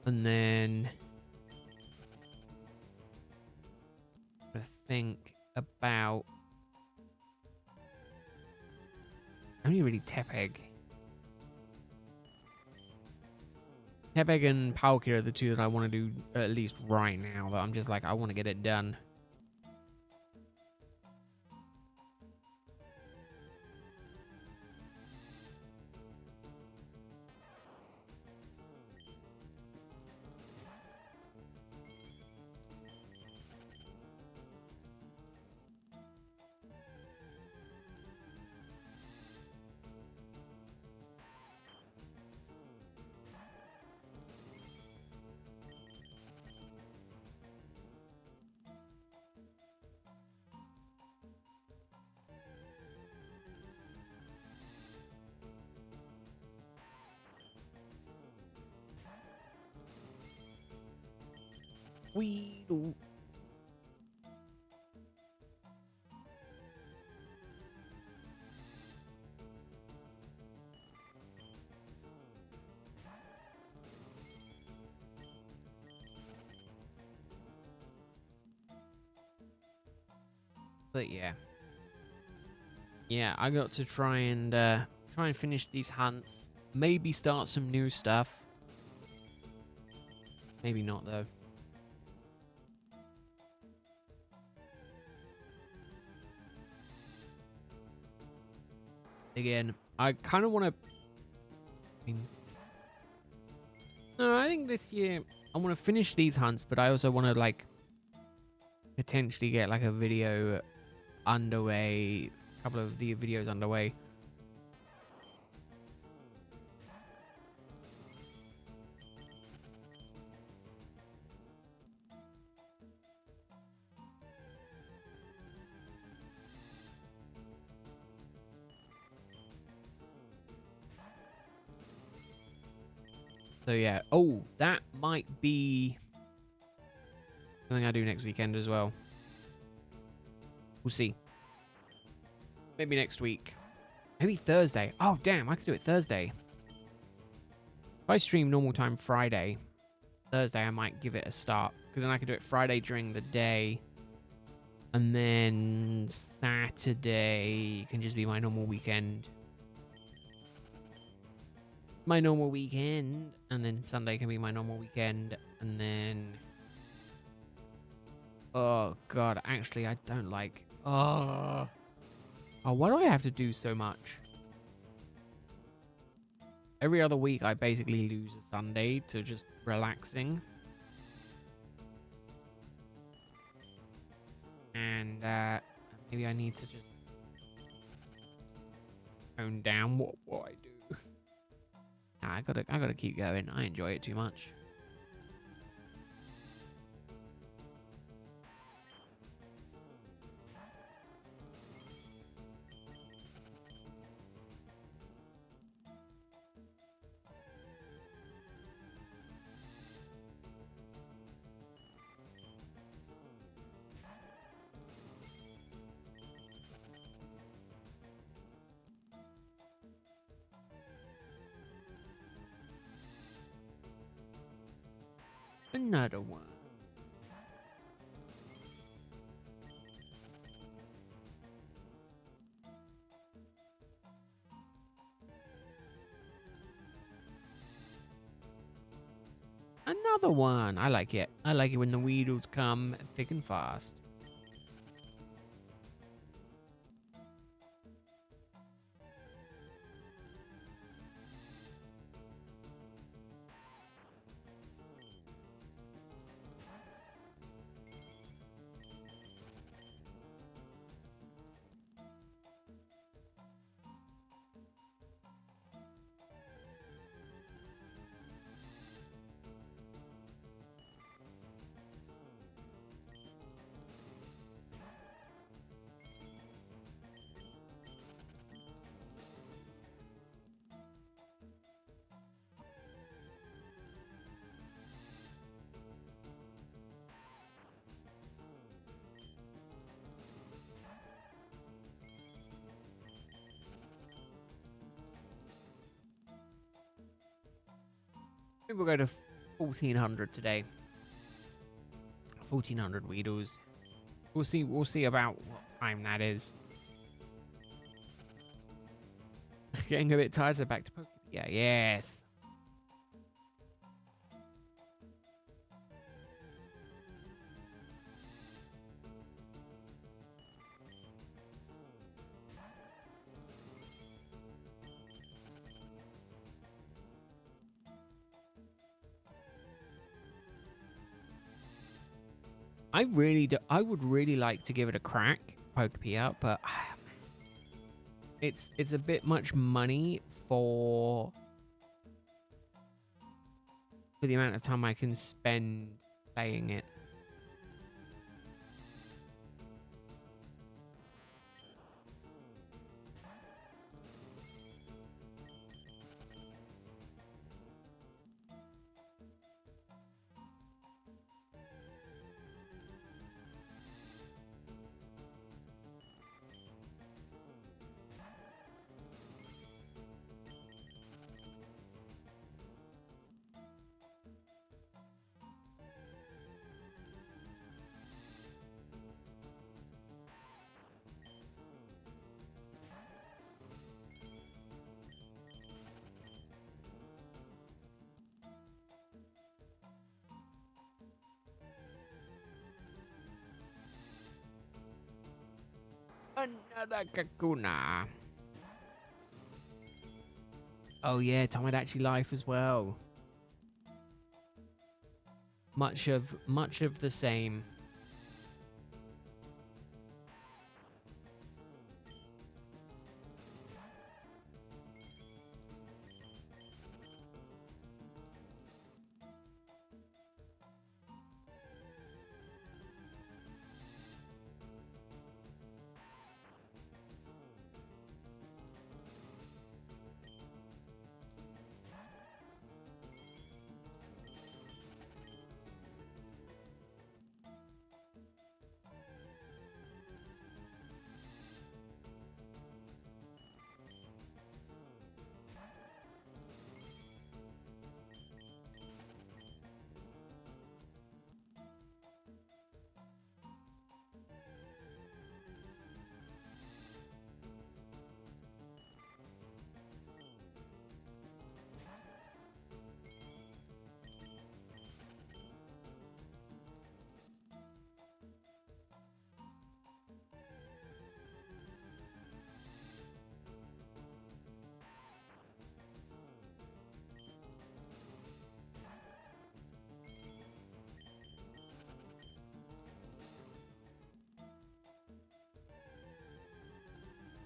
then I think about only really Tepeg. Tepeg and Palkia are the two that I want to do at least right now. That I'm just like, I want to get it done. Weedle. But yeah. Yeah, I got to try and finish these hunts. Maybe start some new stuff. Maybe not though. Again, I kind of want to. No, I think this year I want to finish these hunts, but I also want to like potentially get like a video underway, a couple of the videos underway. So yeah, oh, that might be something I do next weekend as well. We'll see. Maybe next week. Maybe Thursday. Oh, damn, I could do it Thursday. If I stream normal time Friday, Thursday I might give it a start. Because then I could do it Friday during the day. And then Saturday can just be my normal weekend. And then Sunday can be my normal weekend. And then... Oh, God. Actually, I don't like... Oh, why do I have to do so much? Every other week, I basically lose a Sunday to just relaxing. And maybe I need to just tone down what I do. Nah, I gotta keep going. I enjoy it too much. Another one. Another one. I like it. I like it when the Weedles come thick and fast. Maybe we'll go to 1400 today. 1400 Weedles. We'll see about what time that is. Getting a bit tired, so back to Pokemon. Yeah, yes. I would really like to give it a crack, Pokepia, but it's a bit much money for the amount of time I can spend playing it. Another Kakuna. Oh yeah, Tomodachi Life as well. Much of the same.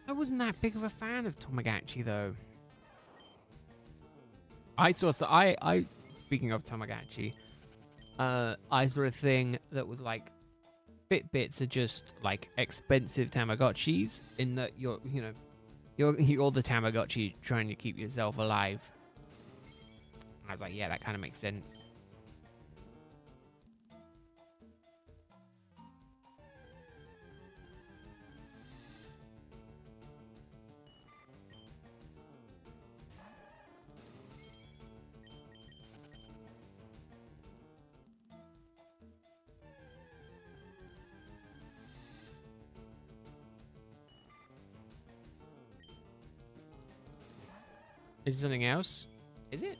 I wasn't that big of a fan of Tamagotchi though. I saw so I speaking of Tamagotchi, I saw a thing that was like Fitbits are just like expensive Tamagotchis in that you're the Tamagotchi trying to keep yourself alive. I was like, yeah, that kind of makes sense. Is it something else? Is it?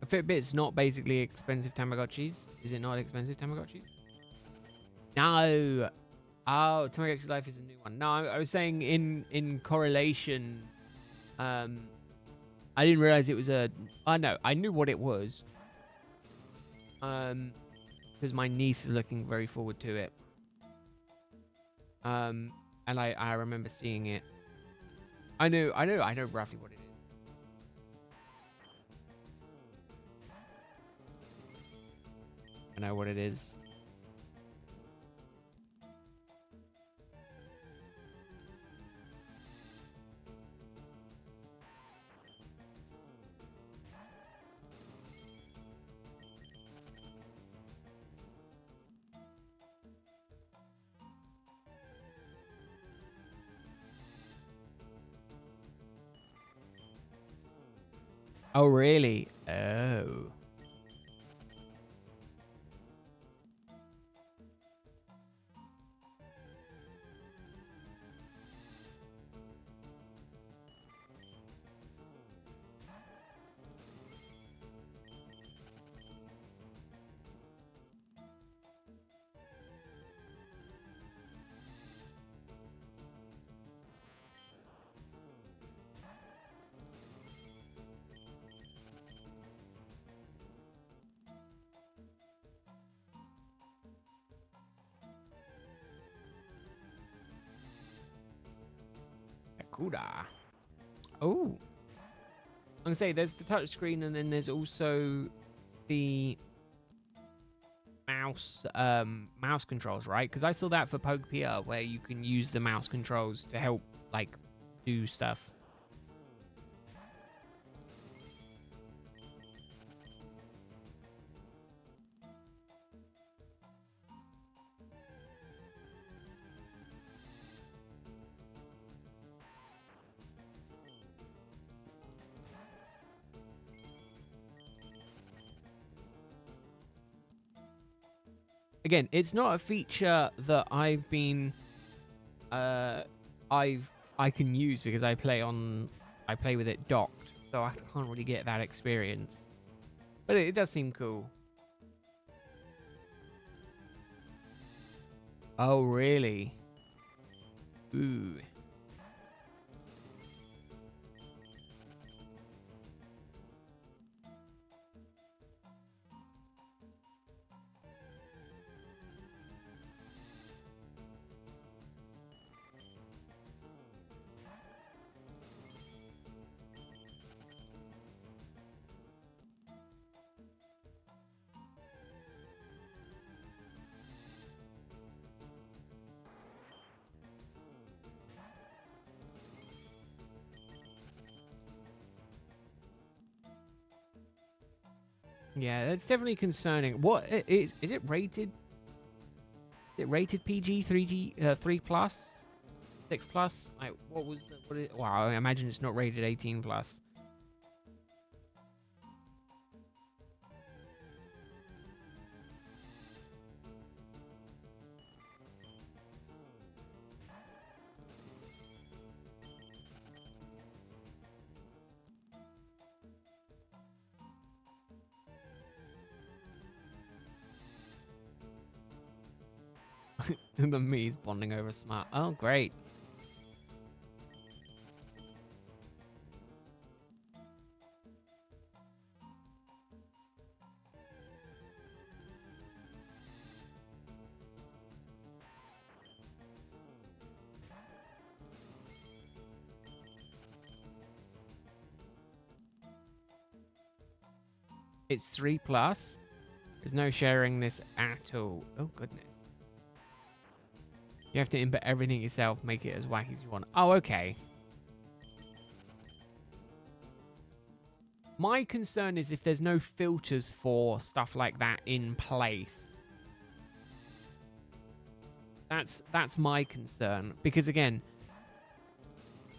A Fitbit's not basically expensive Tamagotchis. Is it not expensive Tamagotchis? No. Oh, Tamagotchi Life is a new one. No, I was saying in correlation. I didn't realize it was a. I know. I knew what it was. Because my niece is looking very forward to it. And I remember seeing it. I know roughly what it is. I know what it is. Oh, really? Oh. Akuda. Oh. I'm gonna say there's the touch screen and then there's also the mouse controls, right? Because I saw that for Pokepia where you can use the mouse controls to help like do stuff. Again, it's not a feature that I've been I can use because I play with it docked, so I can't really get that experience. But it does seem cool. Oh, really? Ooh. Yeah, that's definitely concerning. What is it rated? Is it rated PG 3G 3 plus 6 plus? Like what was the what is, wow, I imagine it's not rated 18 plus. The me's bonding over smart. Oh, great. It's 3 plus. There's no sharing this at all. Oh, goodness. You have to input everything yourself, make it as wacky as you want. Oh, okay. My concern is if there's no filters for stuff like that in place. That's my concern. Because again,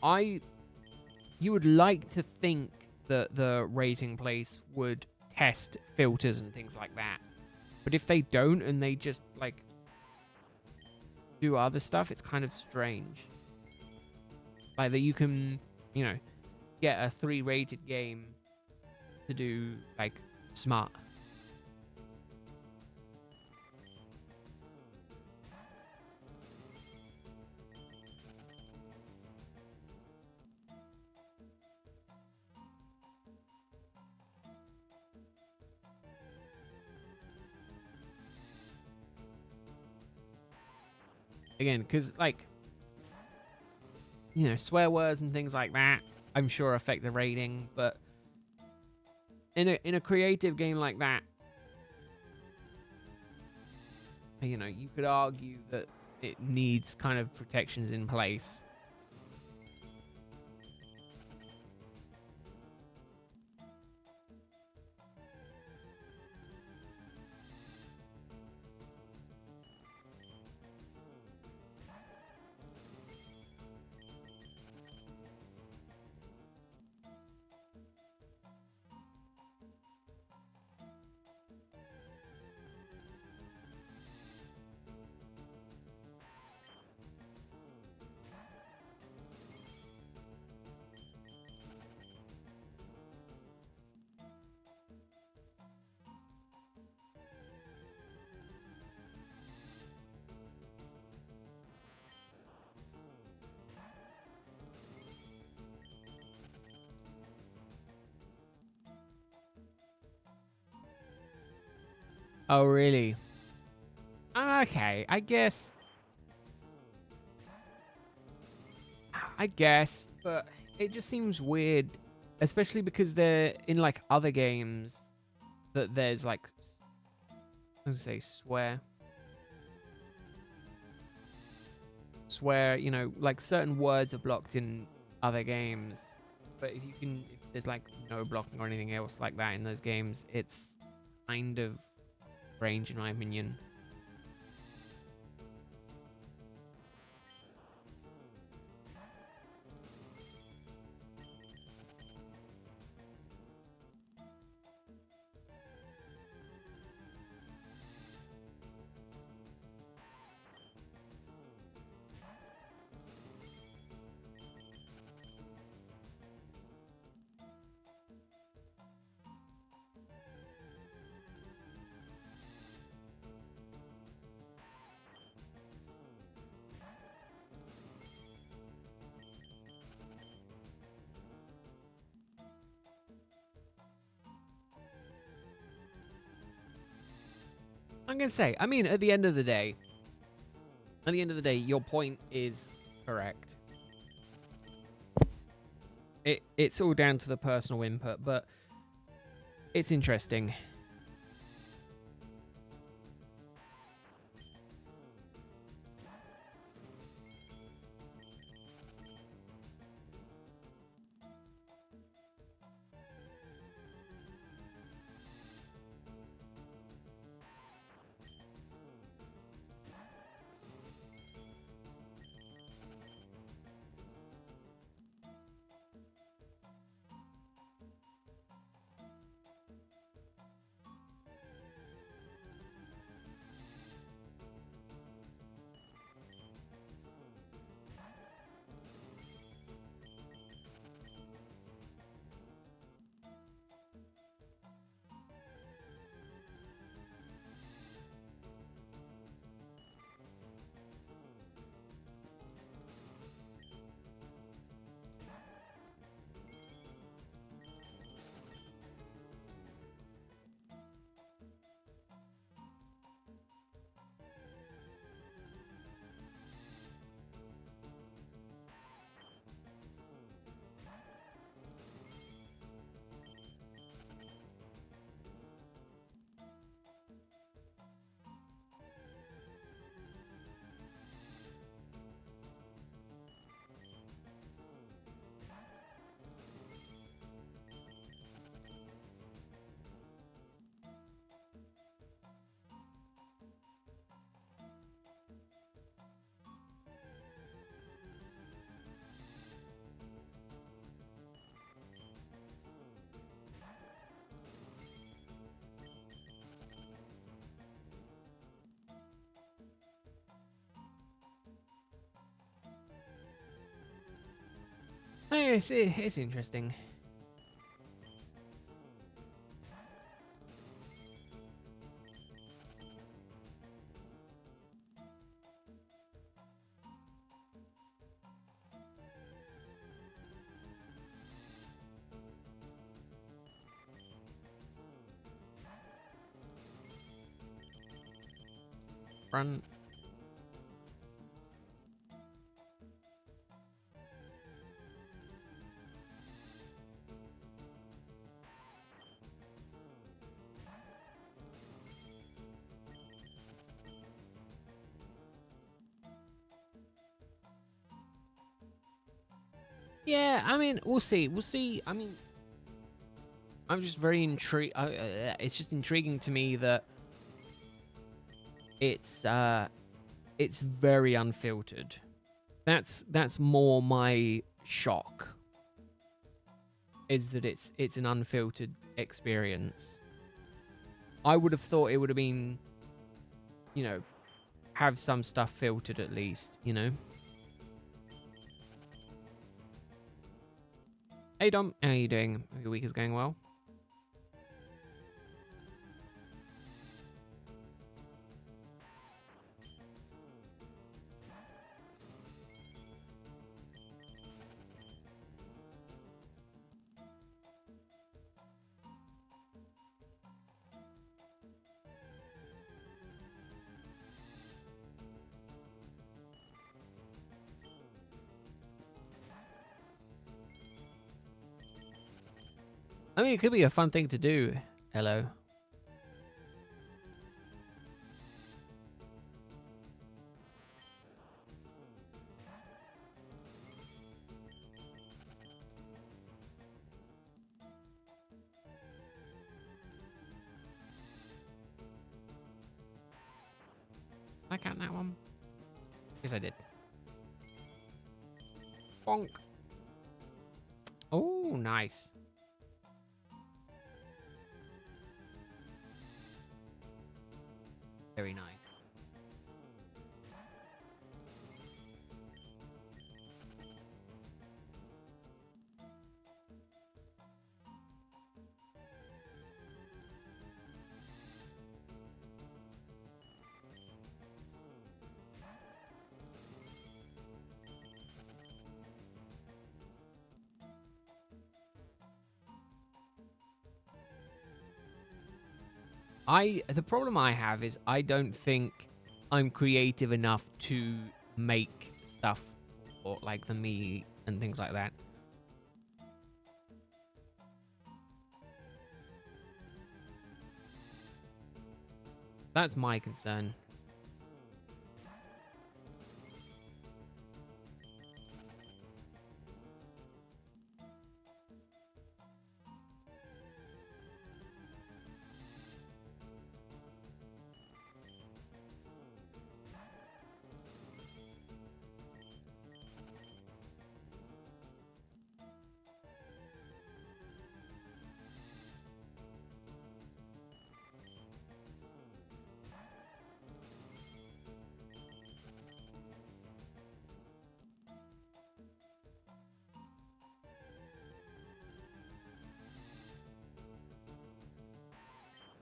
you would like to think that the rating place would test filters and things like that. But if they don't and they just like do other stuff, it's kind of strange. Like that you can, you know, get a 3 rated game to do like smart. Again, because like, you know, swear words and things like that, I'm sure affect the rating, but in a creative game like that, you know, you could argue that it needs kind of protections in place. Oh, really? Okay, I guess. But it just seems weird, especially because they're in like other games that there's like, I was gonna say swear, you know, like certain words are blocked in other games, but if there's like no blocking or anything else like that in those games, it's kind of strange in my opinion. I'm gonna say, I mean, at the end of the day, your point is correct. It's all down to the personal input, but it's interesting. It's interesting. Front. Yeah, I mean, we'll see. We'll see. I mean, I'm just very intrigued. It's just intriguing to me that it's very unfiltered. That's more my shock. Is that it's an unfiltered experience. I would have thought it would have been, you know, have some stuff filtered at least, you know. Hey Dom, how are you doing? Hope your week is going well. I mean, it could be a fun thing to do. Hello. Did I count that one? Yes, I did. Bonk. Oh, nice. Very nice. The problem I have is I don't think I'm creative enough to make stuff or like the meat and things like that. That's my concern.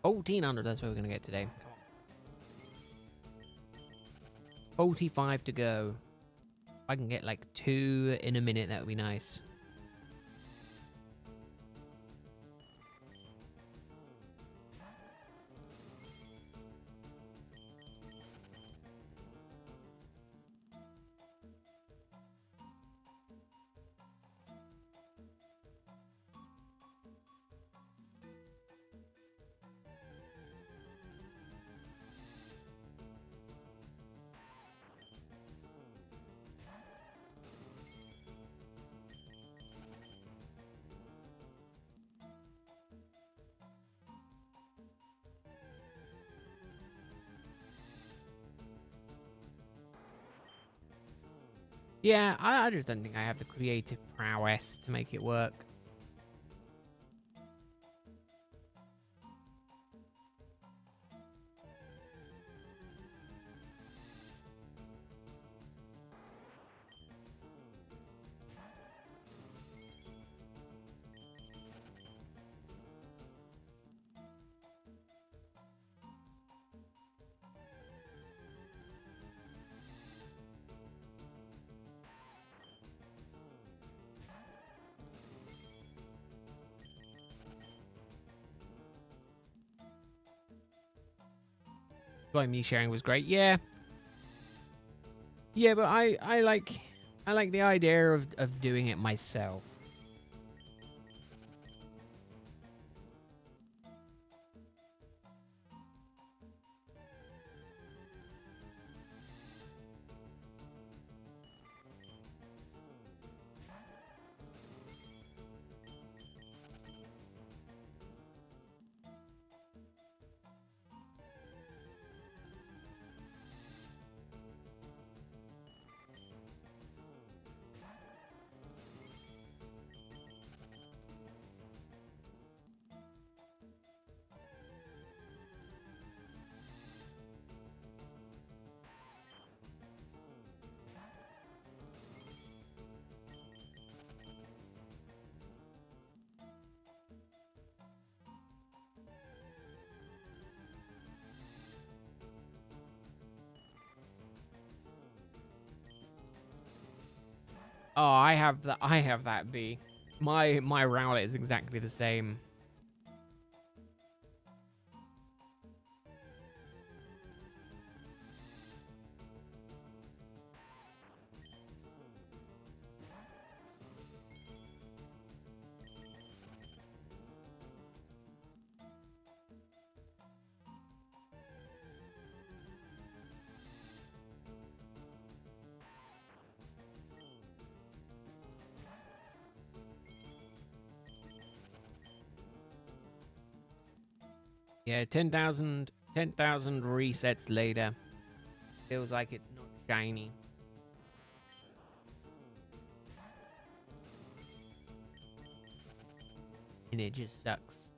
$1,400, that's what we're gonna get today. 45 to go. If I can get like 2 in a minute, that would be nice. Yeah, I just don't think I have the creative prowess to make it work. why me sharing was great. Yeah. Yeah, but I like the idea of doing it myself. Oh, I have that B. My Rowlet is exactly the same. Yeah, 10,000 resets later. Feels like it's not shiny. And it just sucks.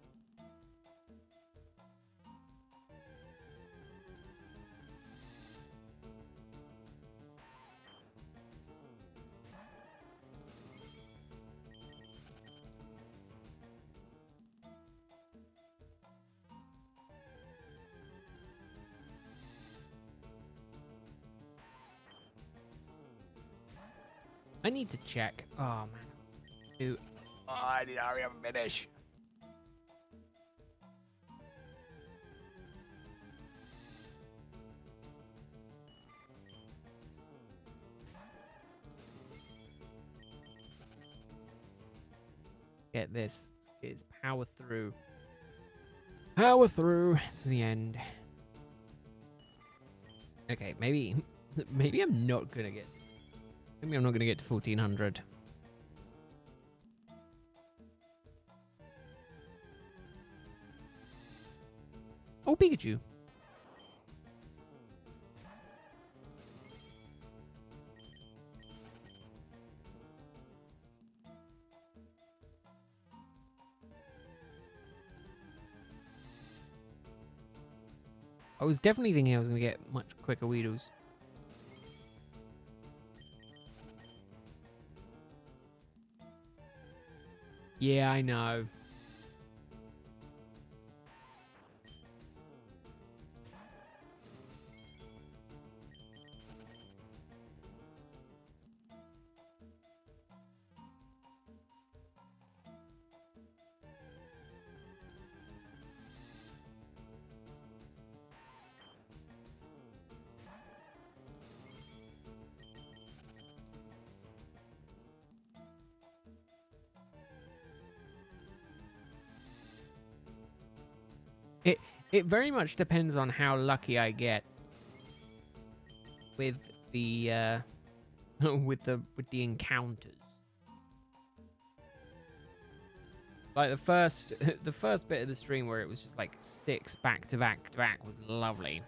I need to check. Oh man. Oh, I need to hurry up and finish. Get this. Is power through. Power through to the end. Okay, maybe I'm not gonna get. Maybe I'm not gonna get to 1400. Oh, Pikachu. I was definitely thinking I was gonna get much quicker Weedles. Yeah, I know. It very much depends on how lucky I get with the with the encounters. Like the first the first bit of the stream where it was just like 6 back to back to back was lovely.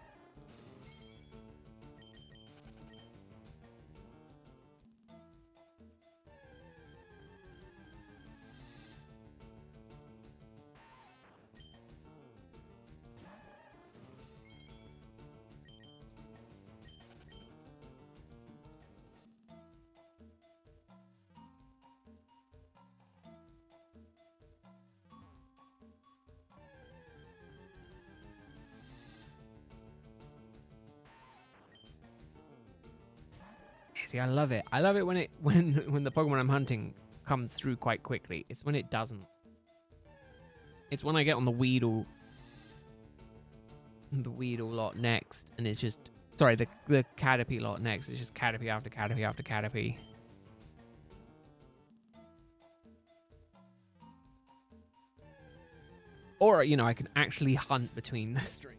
See, I love it. I love it when it when the Pokemon I'm hunting comes through quite quickly. It's when it doesn't. It's when I get on the Weedle. the Weedle lot next, and it's just... Sorry, the Caterpie lot next. It's just Caterpie after Caterpie after Caterpie. Or, you know, I can actually hunt between the streams.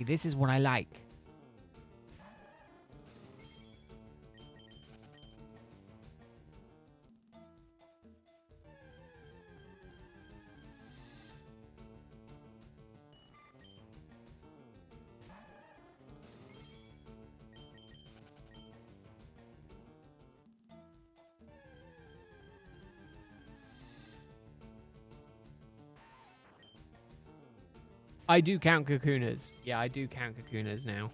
This is what I like. I do count Kakunas. Yeah, I do count Kakunas now.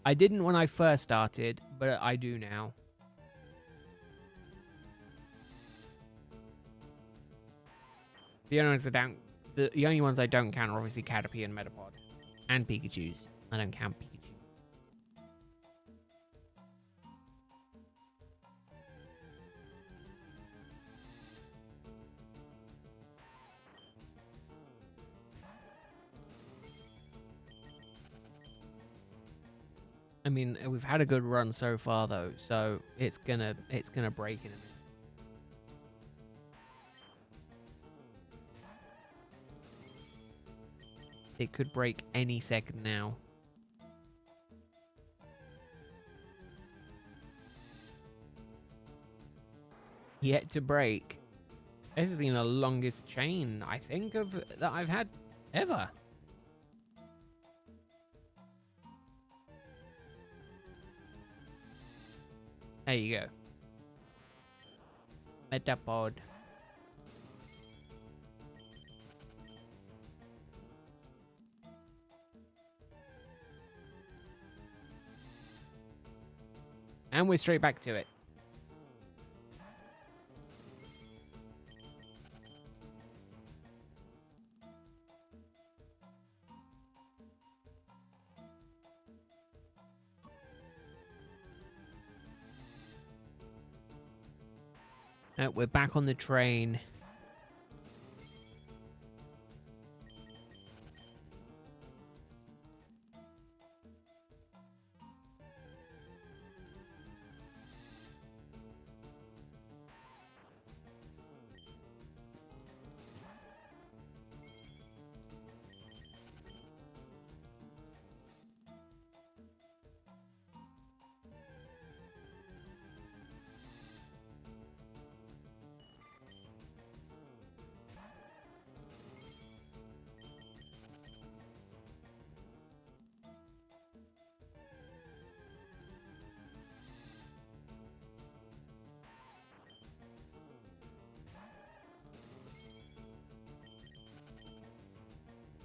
I didn't when I first started, but I do now. The only ones I don't count are obviously Caterpie and Metapod. And Pikachu's. I don't count Pikachu. I mean, we've had a good run so far though, so it's gonna break in a minute. It could break any second now. Yet to break. This has been the longest chain, I think, that I've had ever. There you go. Metapod. And we're straight back to it. We're back on the train.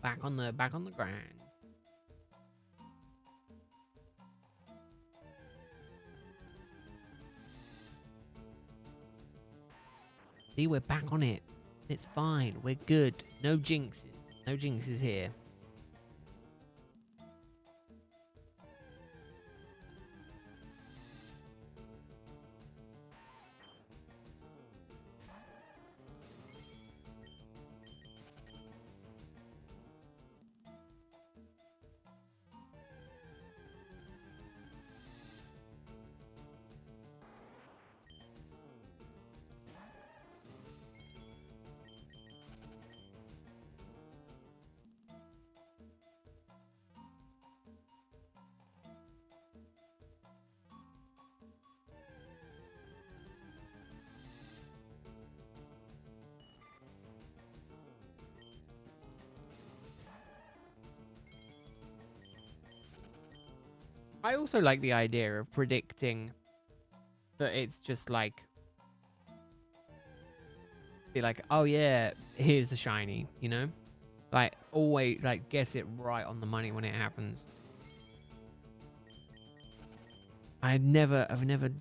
Back on the ground. See, we're back on it. It's fine. We're good. No jinxes. No jinxes here. I also like the idea of predicting that it's just like, be like, oh yeah, here's the shiny, you know? Like, always, like, guess it right on the money when it happens. I've never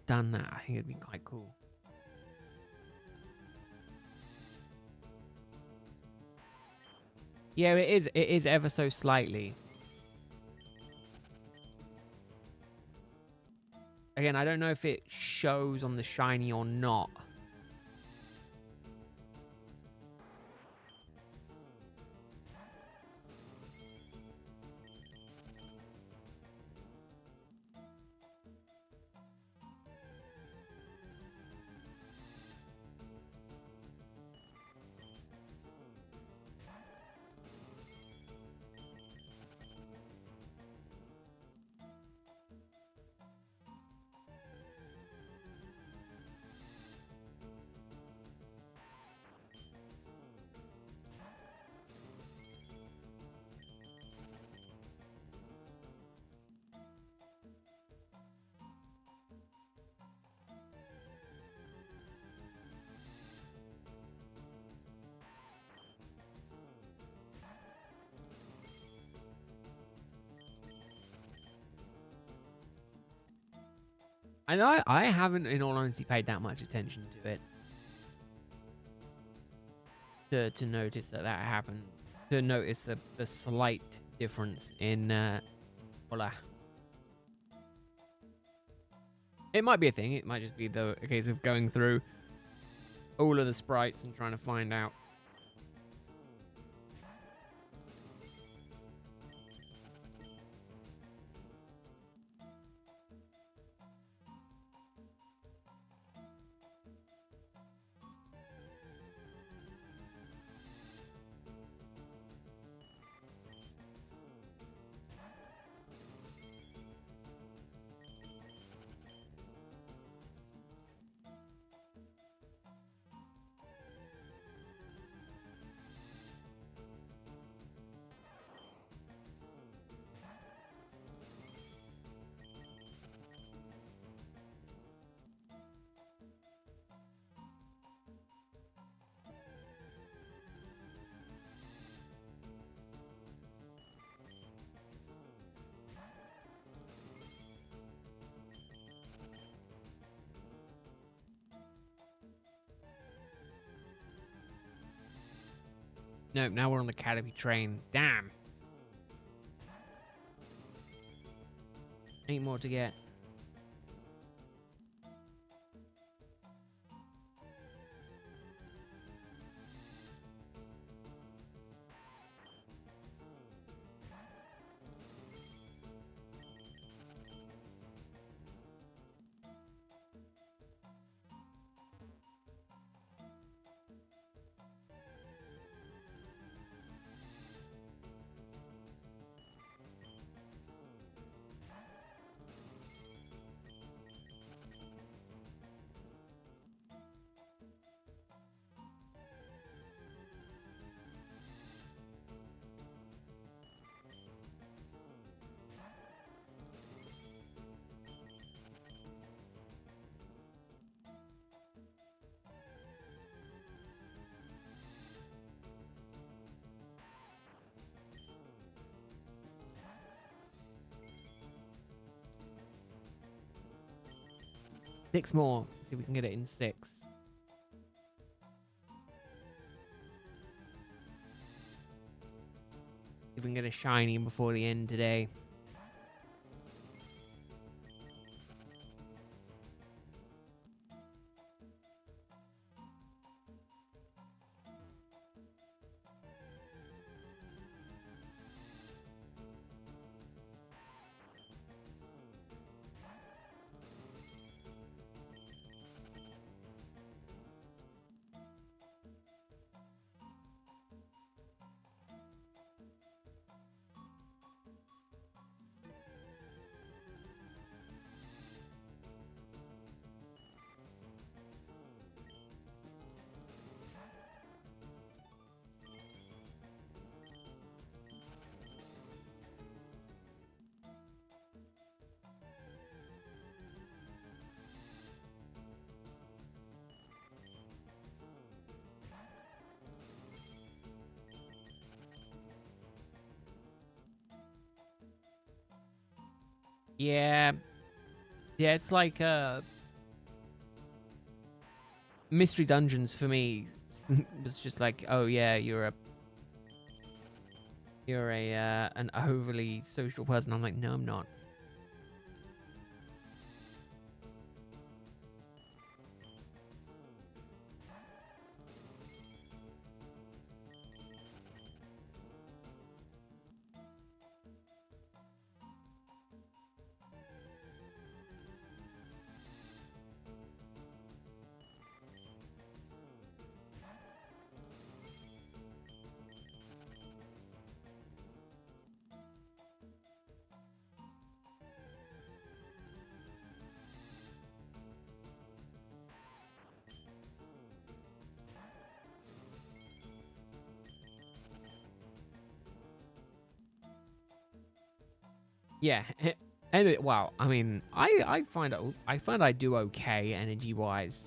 done that. I think it'd be quite cool. Yeah, it is ever so slightly. Again, I don't know if it shows on the shiny or not. I know I haven't, in all honesty, paid that much attention to it to notice that happened. To notice the slight difference in Hola. It might be a thing. It might just be a case of going through all of the sprites and trying to find out. Nope, now we're on the Caterpie train. Damn. 8 more to get. Six more. See if we can get it in 6. If we can get a shiny before the end today. Yeah. Yeah, it's like Mystery Dungeons for me was just like, oh yeah, you're a an overly social person. I'm like, no, I'm not. Yeah. And wow, I mean, I find I do okay energy wise.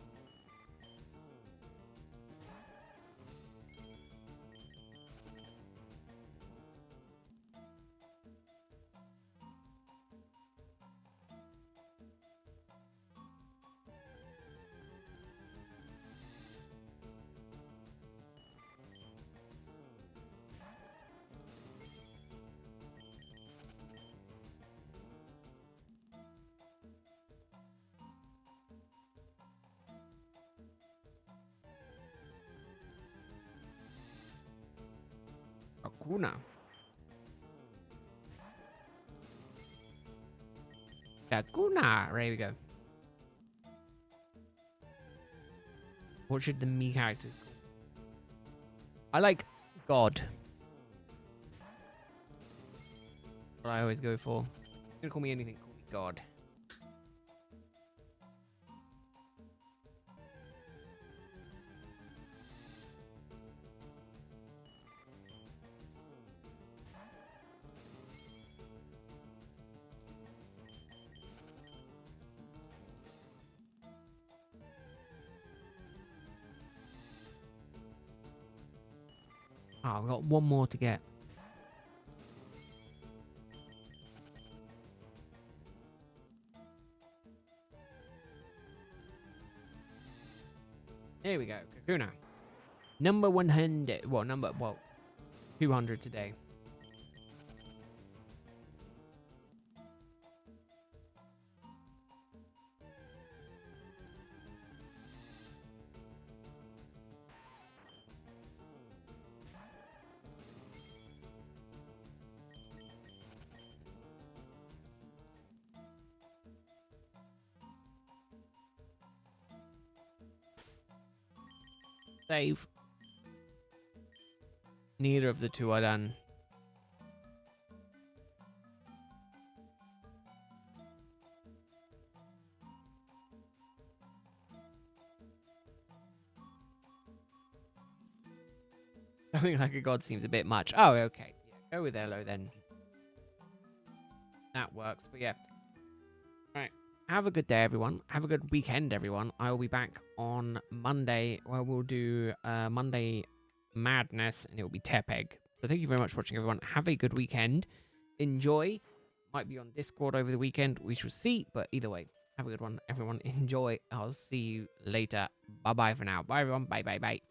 Hakuna. Hakuna. There we go. What should the me characters call? I like God. What I always go for. You can call me anything, call me God. Oh, I've got one more to get. There we go. Kakuna. Number 100. Well, 200 today. Save. Neither of the two are done. Something like a god seems a bit much. Oh, okay. Yeah, go with Elo then. That works. But yeah. Alright. Have a good day, everyone. Have a good weekend, everyone. I will be back on Monday where we'll do Monday Madness and it will be Tepeg. So thank you very much for watching, everyone. Have a good weekend. Enjoy. Might be on Discord over the weekend. We shall see. But either way, have a good one, everyone. Enjoy. I'll see you later. Bye-bye for now. Bye, everyone. Bye, bye, bye.